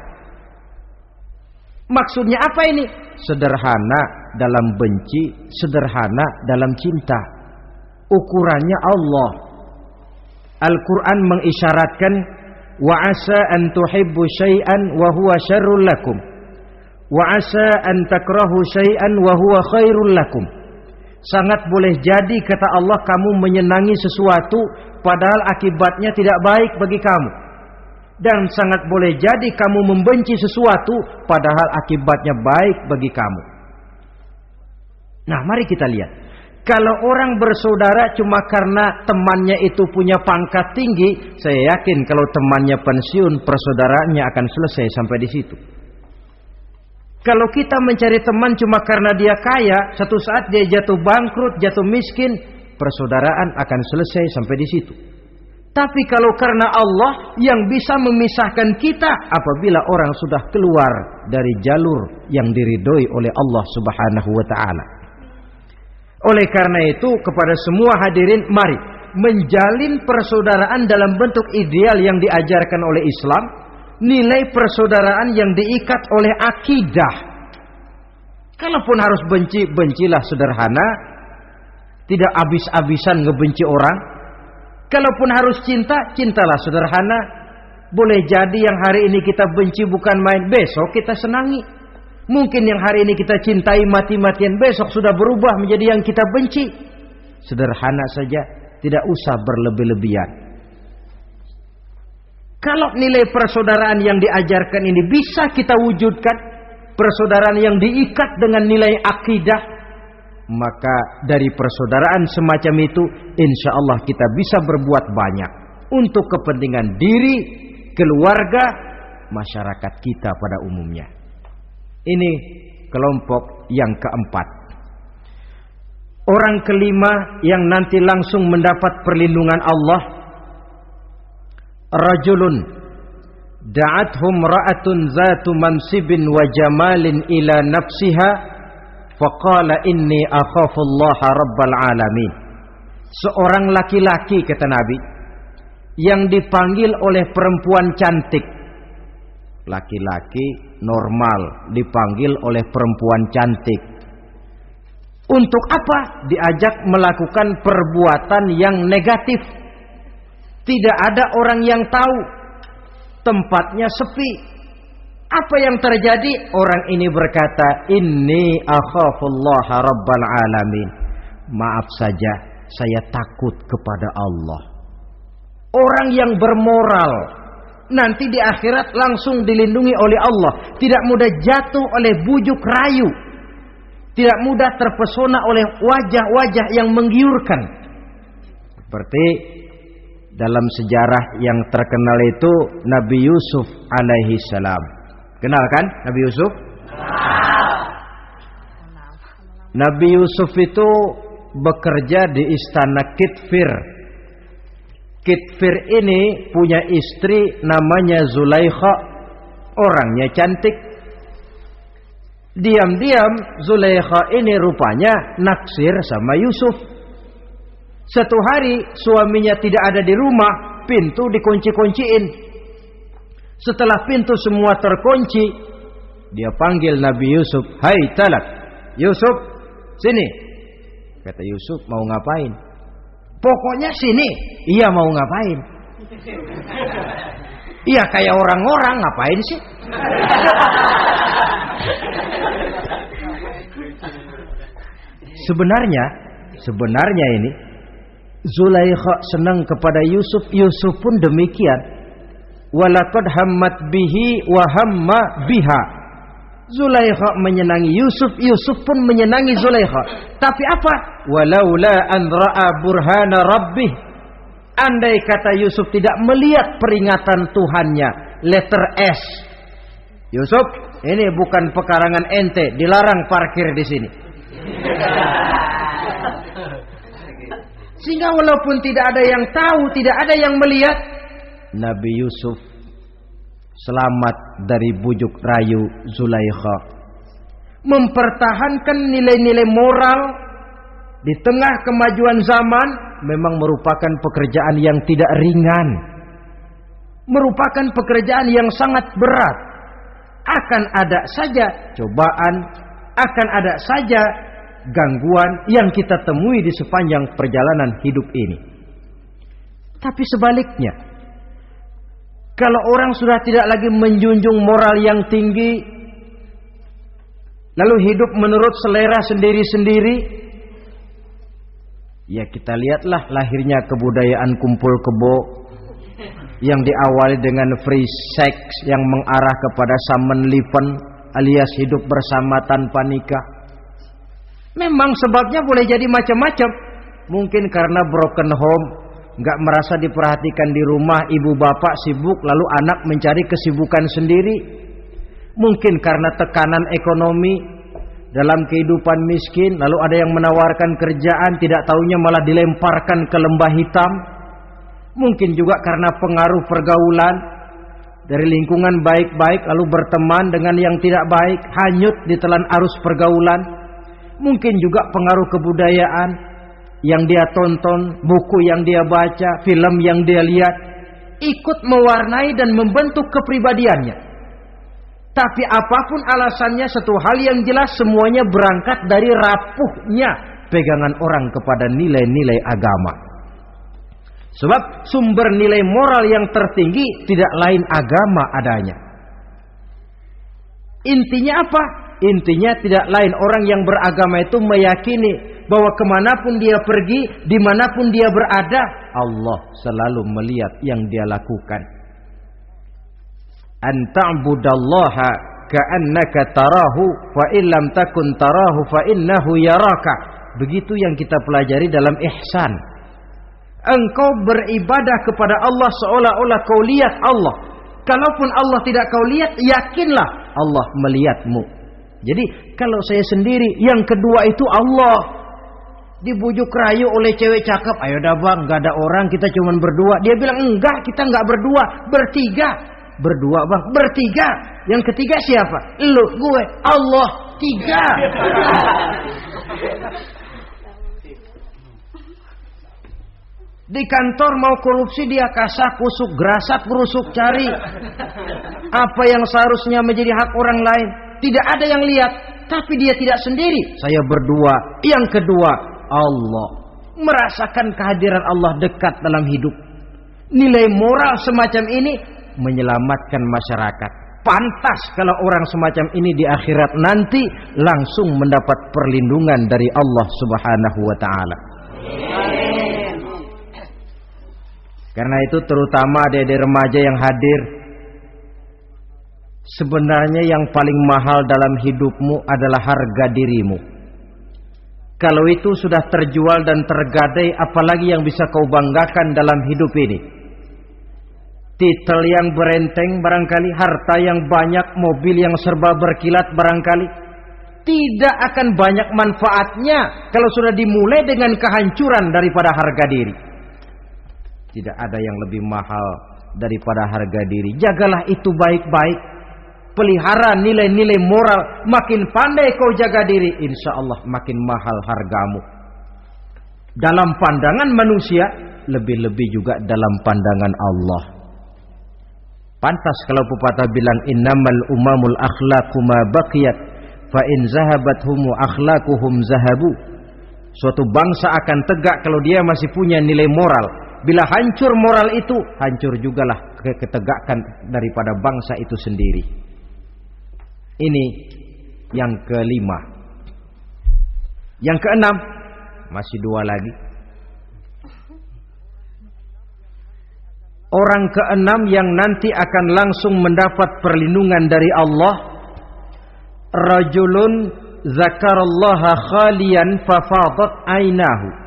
Maksudnya apa ini? Sederhana. dalam benci, sederhana dalam cinta. Ukurannya Allah. Al-Quran mengisyaratkan, wa asa an tuhibbu syai'an wa huwa syarrul lakum, wa asa an takrahu syai'an wa huwa khairul lakum. Sangat boleh jadi, kata Allah, kamu menyenangi sesuatu padahal akibatnya tidak baik bagi kamu. Dan sangat boleh jadi kamu membenci sesuatu padahal akibatnya baik bagi kamu. Nah, mari kita lihat. Kalau orang bersaudara cuma karena temannya itu punya pangkat tinggi, saya yakin kalau temannya pensiun, persaudaraannya akan selesai sampai di situ. Kalau kita mencari teman cuma karena dia kaya, satu saat dia jatuh bangkrut, jatuh miskin, persaudaraan akan selesai sampai di situ. Tapi kalau karena Allah yang bisa memisahkan kita apabila orang sudah keluar dari jalur yang diridhoi oleh Allah Subhanahu wa taala. Oleh karena itu, kepada semua hadirin, mari menjalin persaudaraan dalam bentuk ideal yang diajarkan oleh Islam, nilai persaudaraan yang diikat oleh akidah. Kalaupun harus benci, bencilah sederhana, tidak habis-habisan ngebenci orang. Kalaupun harus cinta, cintalah sederhana. Boleh jadi yang hari ini kita benci bukan main, besok kita senangi. Mungkin yang hari ini kita cintai mati-matian, besok sudah berubah menjadi yang kita benci. Sederhana saja, tidak usah berlebih-lebihan. Kalau nilai persaudaraan yang diajarkan ini bisa kita wujudkan, persaudaraan yang diikat dengan nilai akidah, maka dari persaudaraan semacam itu insya Allah kita bisa berbuat banyak untuk kepentingan diri, keluarga, masyarakat kita pada umumnya. Ini kelompok yang keempat. Orang kelima yang nanti langsung mendapat perlindungan Allah, rajulun da'athum ra'atun zatu mansibin wa jamalin ila nafsiha faqala inni akhafullaha rabbal alamin. Seorang laki-laki, kata Nabi, yang dipanggil oleh perempuan cantik. Laki-laki normal dipanggil oleh perempuan cantik. Untuk apa? Diajak melakukan perbuatan yang negatif. Tidak ada orang yang tahu. Tempatnya sepi. Apa yang terjadi? Orang ini berkata, inni akhafullaha rabbal alamin. Maaf saja, saya takut kepada Allah. Orang yang bermoral nanti di akhirat langsung dilindungi oleh Allah. Tidak mudah jatuh oleh bujuk rayu. Tidak mudah terpesona oleh wajah-wajah yang menggiurkan. Seperti dalam sejarah yang terkenal itu Nabi Yusuf alaihi salam. Kenal kan Nabi Yusuf? Nabi Yusuf itu bekerja di istana Kitfir. Kitfir ini punya istri namanya Zulaikha. Orangnya cantik. Diam-diam Zulaikha ini rupanya naksir sama Yusuf. Satu hari suaminya tidak ada di rumah, pintu dikunci-kunciin. Setelah pintu semua terkunci, dia panggil Nabi Yusuf, "Hai Talak, Yusuf, sini." Kata Yusuf, "Mau ngapain?" "Pokoknya sini." "Iya, mau ngapain?" "Iya, kayak orang-orang, ngapain sih?" Sebenarnya ini Zulaikha senang kepada Yusuf, Yusuf pun demikian. Walaqad hammat bihi wa hamma biha. Zulaikha menyenangi Yusuf, Yusuf pun menyenangi Zulaikha. Tapi apa? Walaula an ra'a burhana rabbih. Andai kata Yusuf tidak melihat peringatan Tuhannya, letter S. Yusuf, ini bukan pekarangan ente, dilarang parkir di sini. Sehingga walaupun tidak ada yang tahu, tidak ada yang melihat, Nabi Yusuf selamat dari bujuk rayu Zulaikha. Mempertahankan nilai-nilai moral di tengah kemajuan zaman memang merupakan pekerjaan yang tidak ringan. Merupakan pekerjaan yang sangat berat. Akan ada saja cobaan, akan ada saja gangguan yang kita temui di sepanjang perjalanan hidup ini. Tapi sebaliknya, kalau orang sudah tidak lagi menjunjung moral yang tinggi, lalu hidup menurut selera sendiri-sendiri, ya kita lihatlah lahirnya kebudayaan kumpul kebo yang diawali dengan free sex yang mengarah kepada samenleven alias hidup bersama tanpa nikah. Memang sebabnya boleh jadi macam-macam. Mungkin karena broken home, nggak merasa diperhatikan di rumah, ibu bapak sibuk lalu anak mencari kesibukan sendiri. Mungkin karena tekanan ekonomi dalam kehidupan miskin, lalu ada yang menawarkan kerjaan, tidak taunya malah dilemparkan ke lembah hitam. Mungkin juga karena pengaruh pergaulan dari lingkungan baik-baik lalu berteman dengan yang tidak baik, hanyut ditelan arus pergaulan. Mungkin juga pengaruh kebudayaan yang dia tonton, buku yang dia baca, film yang dia lihat, ikut mewarnai dan membentuk kepribadiannya. Tapi apapun alasannya, satu hal yang jelas, semuanya berangkat dari rapuhnya pegangan orang kepada nilai-nilai agama. Sebab sumber nilai moral yang tertinggi tidak lain agama adanya. Intinya apa? Intinya tidak lain orang yang beragama itu meyakini bahwa kemanapun dia pergi, dimanapun dia berada, Allah selalu melihat yang dia lakukan. An ta'budallaha ka'annaka tarahu fa illam takun tarahu fa innahu yaraka. Begitu yang kita pelajari dalam ihsan. Engkau beribadah kepada Allah seolah-olah kau lihat Allah. Kalaupun Allah tidak kau lihat, yakinlah Allah melihatmu. Jadi kalau saya sendiri, yang kedua itu Allah. Dibujuk rayu oleh cewek cakep, ayo dah bang, gak ada orang, kita cuma berdua. Dia bilang enggak, kita enggak berdua, bertiga. Berdua bang, bertiga. Yang ketiga siapa? Lu, gue, Allah, tiga. Di kantor mau korupsi dia kasak kusuk, gerasak gerusuk, cari apa yang seharusnya menjadi hak orang lain. Tidak ada yang lihat, tapi dia tidak sendiri. Saya berdua. Yang kedua, Allah. Merasakan kehadiran Allah dekat dalam hidup. Nilai moral semacam ini menyelamatkan masyarakat. Pantas kalau orang semacam ini di akhirat nanti langsung mendapat perlindungan dari Allah Subhanahu wa taala. Karena itu terutama adik-adik remaja yang hadir, sebenarnya yang paling mahal dalam hidupmu adalah harga dirimu. Kalau itu sudah terjual dan tergadai, apalagi yang bisa kau banggakan dalam hidup ini? Titel yang berenteng barangkali, harta yang banyak, mobil yang serba berkilat barangkali. Tidak akan banyak manfaatnya kalau sudah dimulai dengan kehancuran daripada harga diri. Tidak ada yang lebih mahal daripada harga diri. Jagalah itu baik-baik. Pelihara nilai-nilai moral. Makin pandai kau jaga diri, insya Allah makin mahal hargamu. Dalam pandangan manusia, lebih-lebih juga dalam pandangan Allah. Pantas kalau pepatah bilang, innamal umamul akhlaqu ma baqiyat, fa in zahabathumu akhlaquhum zahabu. Suatu bangsa akan tegak kalau dia masih punya nilai moral. Bila hancur moral itu, hancur jugalah ketegakan daripada bangsa itu sendiri. Ini yang kelima. Yang keenam, masih dua lagi. Orang keenam yang nanti akan langsung mendapat perlindungan dari Allah, rajulun zakarallaha khalian fafadat ainahu.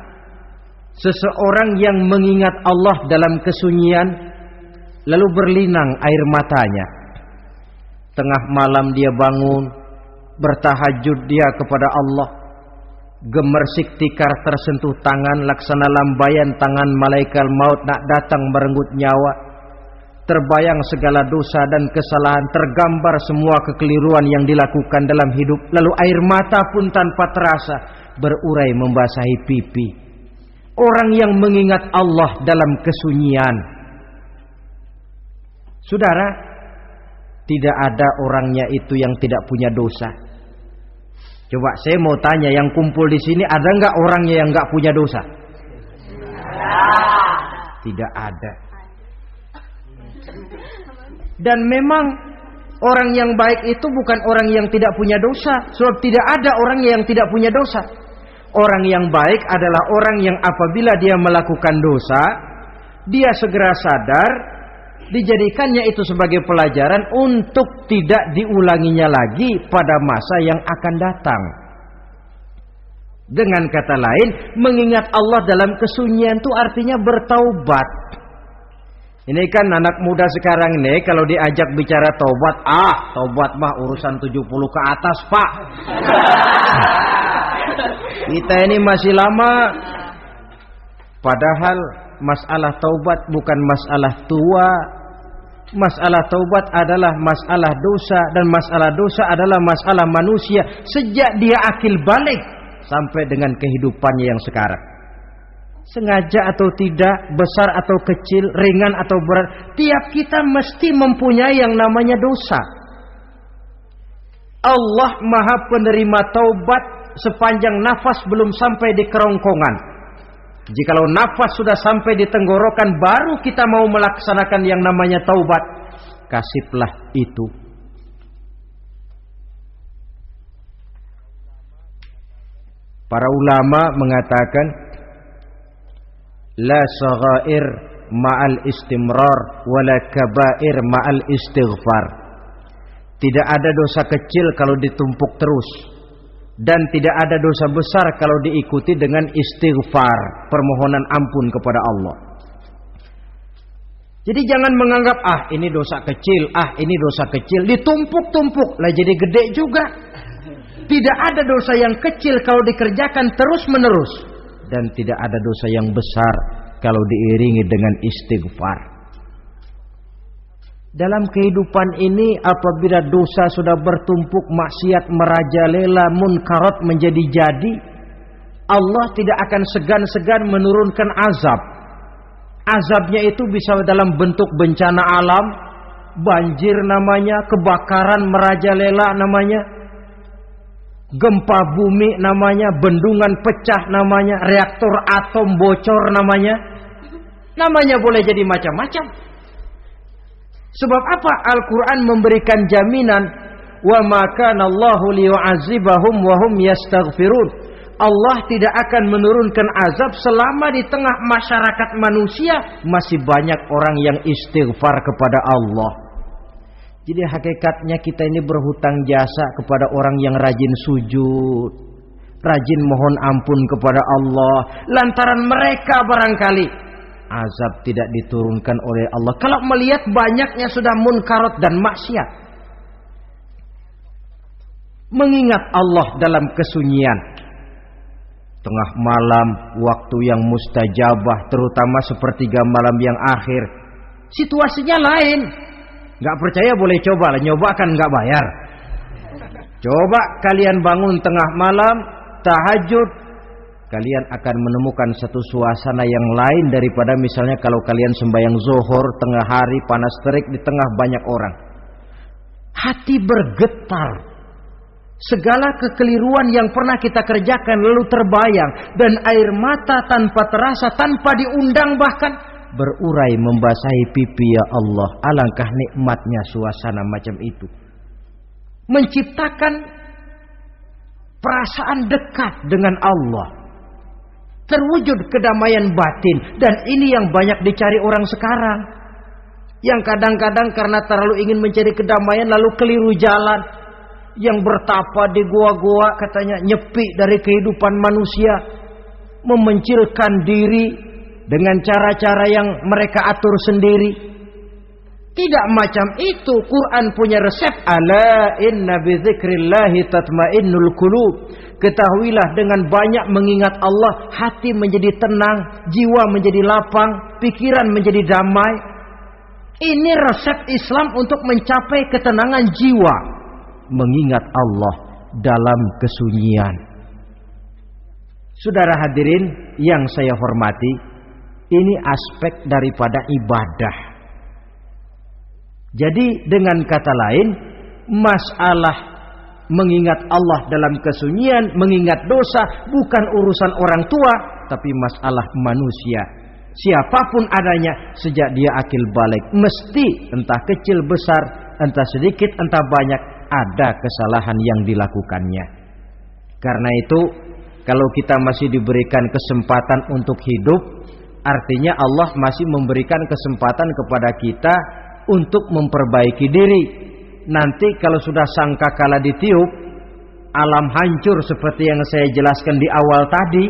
Seseorang yang mengingat Allah dalam kesunyian, lalu berlinang air matanya. Tengah malam dia bangun, bertahajud dia kepada Allah. Gemersik tikar tersentuh tangan, laksana lambaian tangan malaikat maut nak datang merenggut nyawa. Terbayang segala dosa dan kesalahan, tergambar semua kekeliruan yang dilakukan dalam hidup. Lalu air mata pun tanpa terasa berurai membasahi pipi. Orang yang mengingat Allah dalam kesunyian. Saudara, tidak ada orangnya itu yang tidak punya dosa. Coba saya mau tanya, yang kumpul di sini ada nggak orangnya yang nggak punya dosa? Tidak ada. Dan memang orang yang baik itu bukan orang yang tidak punya dosa. Sebab tidak ada orang yang tidak punya dosa. Orang yang baik adalah orang yang apabila dia melakukan dosa, dia segera sadar, dijadikannya itu sebagai pelajaran untuk tidak diulanginya lagi pada masa yang akan datang. Dengan kata lain, mengingat Allah dalam kesunyian itu artinya bertaubat. Ini kan anak muda sekarang ini kalau diajak bicara taubat, taubat mah urusan 70 ke atas, Pak. Kita ini masih lama. Padahal masalah taubat bukan masalah tua. Masalah taubat adalah masalah dosa, dan masalah dosa adalah masalah manusia sejak dia akil balik sampai dengan kehidupannya yang sekarang. Sengaja atau tidak, besar atau kecil, ringan atau berat, tiap kita mesti mempunyai yang namanya dosa. Allah Maha penerima taubat sepanjang nafas belum sampai di kerongkongan. Jikalau nafas sudah sampai di tenggorokan, baru kita mau melaksanakan yang namanya taubat. Kasihlah itu. Para ulama mengatakan, la saghair ma'al istimrar wala kabair ma'al istighfar. Tidak ada dosa kecil kalau ditumpuk terus, dan tidak ada dosa besar kalau diikuti dengan istighfar, permohonan ampun kepada Allah. Jadi jangan menganggap ini dosa kecil, ini dosa kecil, ditumpuk-tumpuk lah jadi gede juga. Tidak ada dosa yang kecil kalau dikerjakan terus-menerus, dan tidak ada dosa yang besar kalau diiringi dengan istighfar. Dalam kehidupan ini apabila dosa sudah bertumpuk, maksiat merajalela, munkarat menjadi jadi, Allah tidak akan segan-segan menurunkan azab. Azabnya itu bisa dalam bentuk bencana alam, banjir namanya, kebakaran merajalela namanya, gempa bumi namanya, bendungan pecah namanya, reaktor atom bocor namanya. Namanya boleh jadi macam-macam. Sebab apa? Al-Quran memberikan jaminan, wa ma kana Allahu liyu'adzibahum wa hum yastaghfirun. Allah tidak akan menurunkan azab selama di tengah masyarakat manusia masih banyak orang yang istighfar kepada Allah. Jadi hakikatnya kita ini berhutang jasa kepada orang yang rajin sujud, rajin mohon ampun kepada Allah. Lantaran mereka barangkali azab tidak diturunkan oleh Allah kalau melihat banyaknya sudah munkarat dan maksiat. Mengingat Allah dalam kesunyian, tengah malam, waktu yang mustajabah, terutama sepertiga malam yang akhir, situasinya lain. Gak percaya boleh coba lah, nyoba kan gak bayar. Coba kalian bangun tengah malam, tahajud, kalian akan menemukan satu suasana yang lain daripada misalnya kalau kalian sembahyang zuhur tengah hari panas terik di tengah banyak orang. Hati bergetar. Segala kekeliruan yang pernah kita kerjakan lalu terbayang, dan air mata tanpa terasa, tanpa diundang bahkan berurai membasahi pipi. Ya Allah, alangkah nikmatnya suasana macam itu, menciptakan perasaan dekat dengan Allah, terwujud kedamaian batin. Dan ini yang banyak dicari orang sekarang, yang kadang-kadang karena terlalu ingin mencari kedamaian lalu keliru jalan. Yang bertapa di gua-gua katanya nyepi dari kehidupan manusia, memencilkan diri dengan cara-cara yang mereka atur sendiri. Tidak macam itu. Quran punya resep. Ala inna bi dzikrillahi tatmainnul qulub. Ketahuilah dengan banyak mengingat Allah, hati menjadi tenang, jiwa menjadi lapang, pikiran menjadi damai. Ini resep Islam untuk mencapai ketenangan jiwa. Mengingat Allah dalam kesunyian. Saudara hadirin yang saya hormati, ini aspek daripada ibadah. Jadi dengan kata lain, masalah mengingat Allah dalam kesunyian, mengingat dosa bukan urusan orang tua, tapi masalah manusia. Siapapun adanya, sejak dia akil balik, mesti entah kecil besar, entah sedikit entah banyak, ada kesalahan yang dilakukannya. Karena itu, kalau kita masih diberikan kesempatan untuk hidup, artinya Allah masih memberikan kesempatan kepada kita untuk memperbaiki diri. Nanti kalau sudah sangkakala ditiup, alam hancur seperti yang saya jelaskan di awal tadi,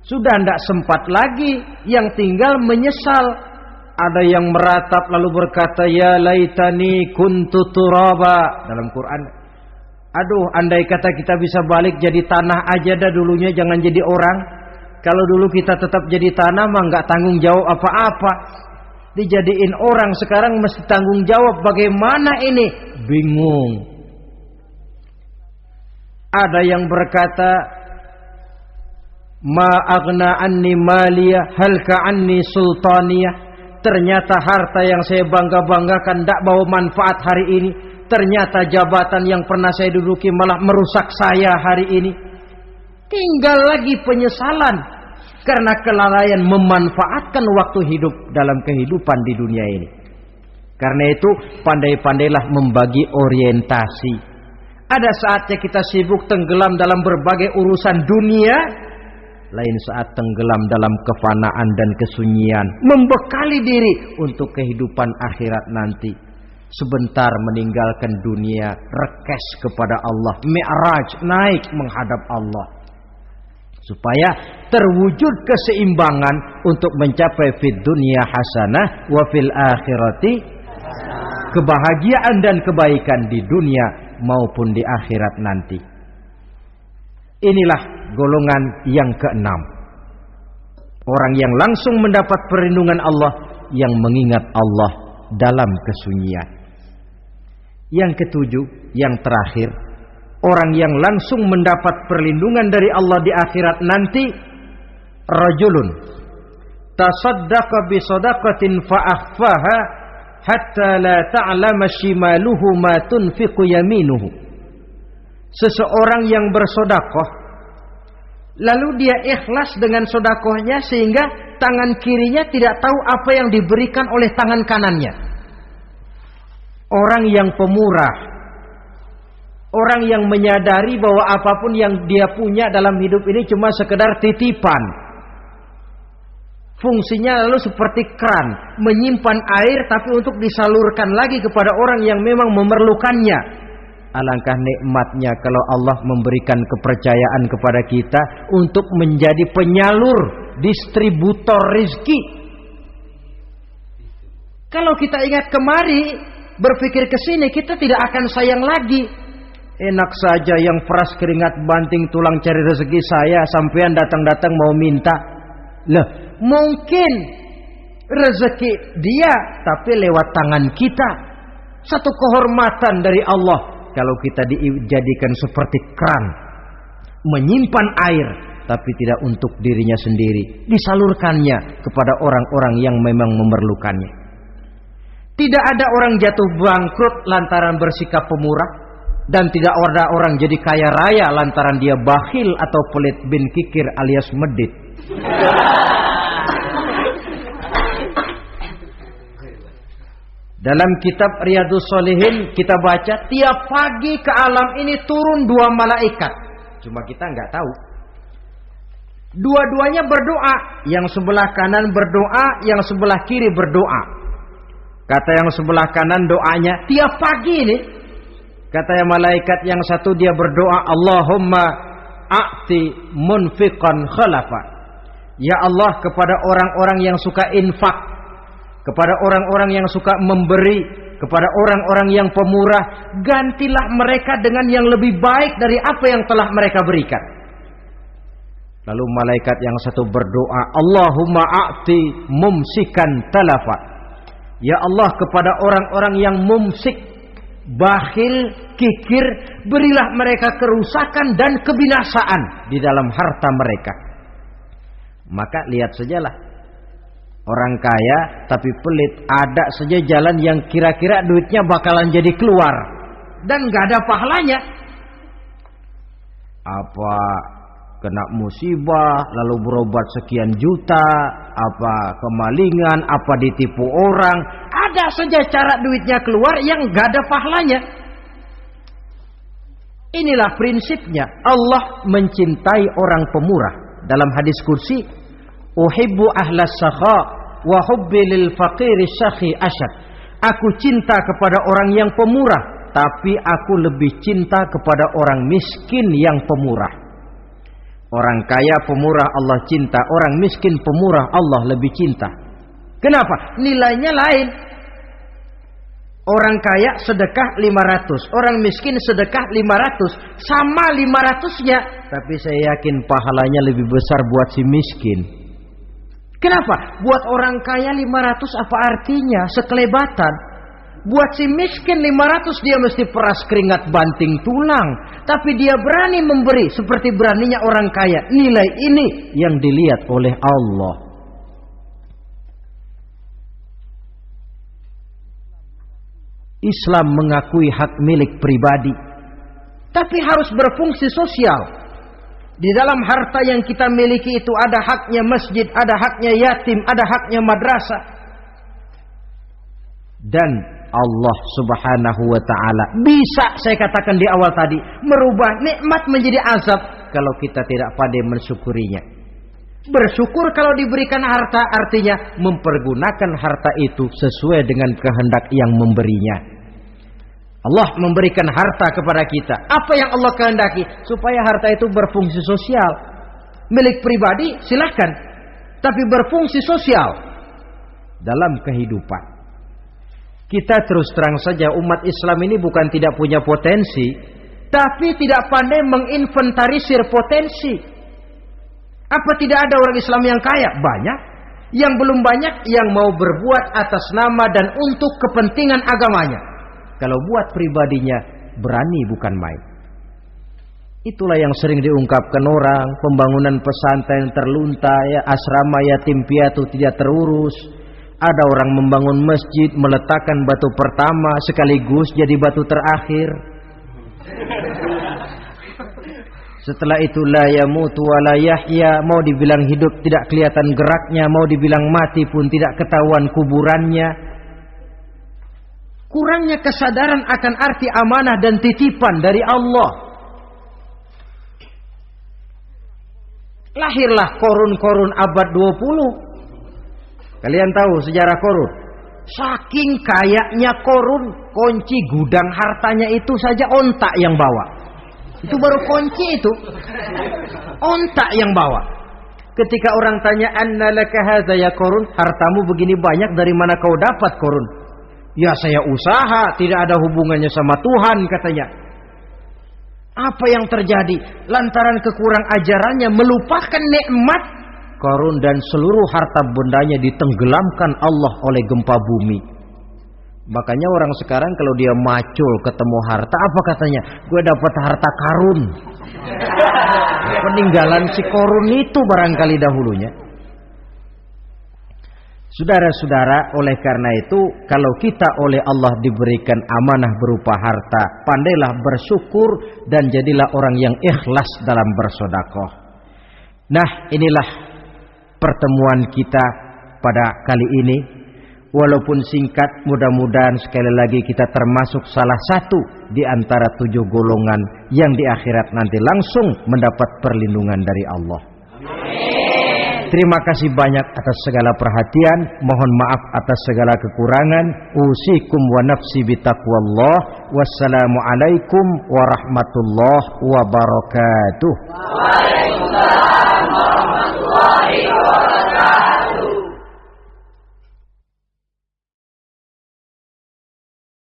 sudah tidak sempat lagi, yang tinggal menyesal. Ada yang meratap lalu berkata, ya laitani kuntu turaba. Dalam Quran, aduh, andai kata kita bisa balik jadi tanah aja dah dulunya, jangan jadi orang. Kalau dulu kita tetap jadi tanah mah nggak tanggung jawab apa-apa. Dijadiin orang sekarang mesti tanggung jawab. Bagaimana ini? Bingung. Ada yang berkata, ma aghna anni maliyah halka anni sultaniyah. Ternyata harta yang saya bangga-banggakan tidak bawa manfaat hari ini. Ternyata jabatan yang pernah saya duduki malah merusak saya hari ini. Tinggal lagi penyesalan karena kelalaian memanfaatkan waktu hidup dalam kehidupan di dunia ini. Karena itu pandai-pandailah membagi orientasi. Ada saatnya kita sibuk tenggelam dalam berbagai urusan dunia, lain saat tenggelam dalam kefanaan dan kesunyian, membekali diri untuk kehidupan akhirat nanti. Sebentar meninggalkan dunia, rekes kepada Allah, mi'raj, naik menghadap Allah, supaya terwujud keseimbangan untuk mencapai fid dunya hasanah wa fil akhirati, kebahagiaan dan kebaikan di dunia maupun di akhirat nanti. Inilah golongan yang keenam, orang yang langsung mendapat perlindungan Allah, yang mengingat Allah dalam kesunyian. Yang ketujuh, yang terakhir, orang yang langsung mendapat perlindungan dari Allah di akhirat nanti, rajulun tasaddaqa bi sadaqatin fa akhfaha hatta la ta'lama shimaluhu ma tunfiqu yaminuhu. Seseorang yang bersedekah, lalu dia ikhlas dengan sedekahnya sehingga tangan kirinya tidak tahu apa yang diberikan oleh tangan kanannya. Orang yang pemurah, orang yang menyadari bahwa apapun yang dia punya dalam hidup ini cuma sekedar titipan. Fungsinya lalu seperti keran, menyimpan air tapi untuk disalurkan lagi kepada orang yang memang memerlukannya. Alangkah nikmatnya kalau Allah memberikan kepercayaan kepada kita untuk menjadi penyalur, distributor rezeki. Kalau kita ingat kemari, berpikir ke sini, kita tidak akan sayang lagi. Enak saja yang peras keringat banting tulang cari rezeki saya, sampean datang-datang mau minta. Lah, mungkin rezeki dia tapi lewat tangan kita. Satu kehormatan dari Allah kalau kita dijadikan seperti keran, menyimpan air tapi tidak untuk dirinya sendiri, disalurkannya kepada orang-orang yang memang memerlukannya. Tidak ada orang jatuh bangkrut lantaran bersikap pemurah, dan tidak ada orang jadi kaya raya lantaran dia bakhil atau pelit bin kikir alias medit. Dalam kitab Riyadhus Shalihin kita baca, tiap pagi ke alam ini turun 2 malaikat. Cuma kita nggak tahu. Dua-duanya berdoa, yang sebelah kanan berdoa, yang sebelah kiri berdoa. Kata yang sebelah kanan doanya tiap pagi ini. Kata yang malaikat yang satu dia berdoa, Allahumma a'ti munfiqan khalafa. Ya Allah, kepada orang-orang yang suka infak, kepada orang-orang yang suka memberi, kepada orang-orang yang pemurah, gantilah mereka dengan yang lebih baik dari apa yang telah mereka berikan. Lalu malaikat yang satu berdoa, Allahumma a'ti mumsikan talafa. Ya Allah, kepada orang-orang yang mumsik, bakhil, kikir, berilah mereka kerusakan dan kebinasaan di dalam harta mereka. Maka lihat sajalah, orang kaya tapi pelit, ada saja jalan yang kira-kira duitnya bakalan jadi keluar. dan nggak ada pahalanya. Apa kena musibah lalu berobat sekian juta, apa kemalingan, apa ditipu orang, ada saja cara duitnya keluar yang nggak ada pahalanya. Inilah prinsipnya. Allah mencintai orang pemurah. Dalam hadis kursi, uhibbu ahlas sakha wa hubbi lil faqiri syakhi asyad. Aku cinta kepada orang yang pemurah, tapi aku lebih cinta kepada orang miskin yang pemurah. Orang kaya pemurah Allah cinta, orang miskin pemurah Allah lebih cinta. Kenapa? Nilainya lain. Orang kaya sedekah 500, orang miskin sedekah 500, sama 500-nya, tapi saya yakin pahalanya lebih besar buat si miskin. Kenapa? Buat orang kaya 500 apa artinya? Sekelebatan. Buat si miskin 500 dia mesti peras keringat banting tulang, tapi dia berani memberi seperti beraninya orang kaya. Nilai ini yang dilihat oleh Allah. Islam mengakui hak milik pribadi, tapi harus berfungsi sosial. Di dalam harta yang kita miliki itu ada haknya masjid, ada haknya yatim, ada haknya madrasah. Dan Allah Subhanahu wa ta'ala bisa, saya katakan di awal tadi, merubah nikmat menjadi azab kalau kita tidak pandai mensyukurinya. Bersyukur kalau diberikan harta artinya mempergunakan harta itu sesuai dengan kehendak yang memberinya. Allah memberikan harta kepada kita. Apa yang Allah kehendaki? Supaya harta itu berfungsi sosial. Milik pribadi silahkan, tapi berfungsi sosial dalam kehidupan. Kita terus terang saja, umat Islam ini bukan tidak punya potensi, tapi tidak pandai menginventarisir potensi. Apa tidak ada orang Islam yang kaya? Banyak. Yang belum banyak yang mau berbuat atas nama dan untuk kepentingan agamanya. Kalau buat pribadinya berani bukan main. Itulah yang sering diungkapkan orang, pembangunan pesantren terlunta, ya, asrama yatim piatu tidak terurus. Ada orang membangun masjid, meletakkan batu pertama sekaligus jadi batu terakhir. Setelah itu la yamutu wa la yahya, mau dibilang hidup tidak kelihatan geraknya, mau dibilang mati pun tidak ketahuan kuburannya. Kurangnya kesadaran akan arti amanah dan titipan dari Allah. Lahirlah korun-korun abad 20. Kalian tahu sejarah korun? Saking kayanya korun, kunci gudang hartanya itu saja onta yang bawa. Itu baru kunci itu. Onta yang bawa. Ketika orang tanya, "Anna laka hadza ya korun?" Hartamu begini banyak, dari mana kau dapat korun? Ya saya usaha, tidak ada hubungannya sama Tuhan katanya. Apa yang terjadi? Lantaran kekurang ajarannya melupakan nikmat. Korun dan seluruh harta bendanya ditenggelamkan Allah oleh gempa bumi. Makanya orang sekarang kalau dia macul ketemu harta, apa katanya? Gue dapat harta karun. Peninggalan si korun itu barangkali dahulunya. Saudara-saudara, oleh karena itu, kalau kita oleh Allah diberikan amanah berupa harta, pandailah bersyukur dan jadilah orang yang ikhlas dalam bersedekah. Nah, inilah pertemuan kita pada kali ini. Walaupun singkat, mudah-mudahan sekali lagi kita termasuk salah satu di antara 7 golongan yang di akhirat nanti langsung mendapat perlindungan dari Allah. Terima kasih banyak atas segala perhatian. Mohon maaf atas segala kekurangan. Usikum wa nafsi bitaqwallah. Wassalamualaikum warahmatullahi wabarakatuh. Waalaikumsalam warahmatullahi wabarakatuh.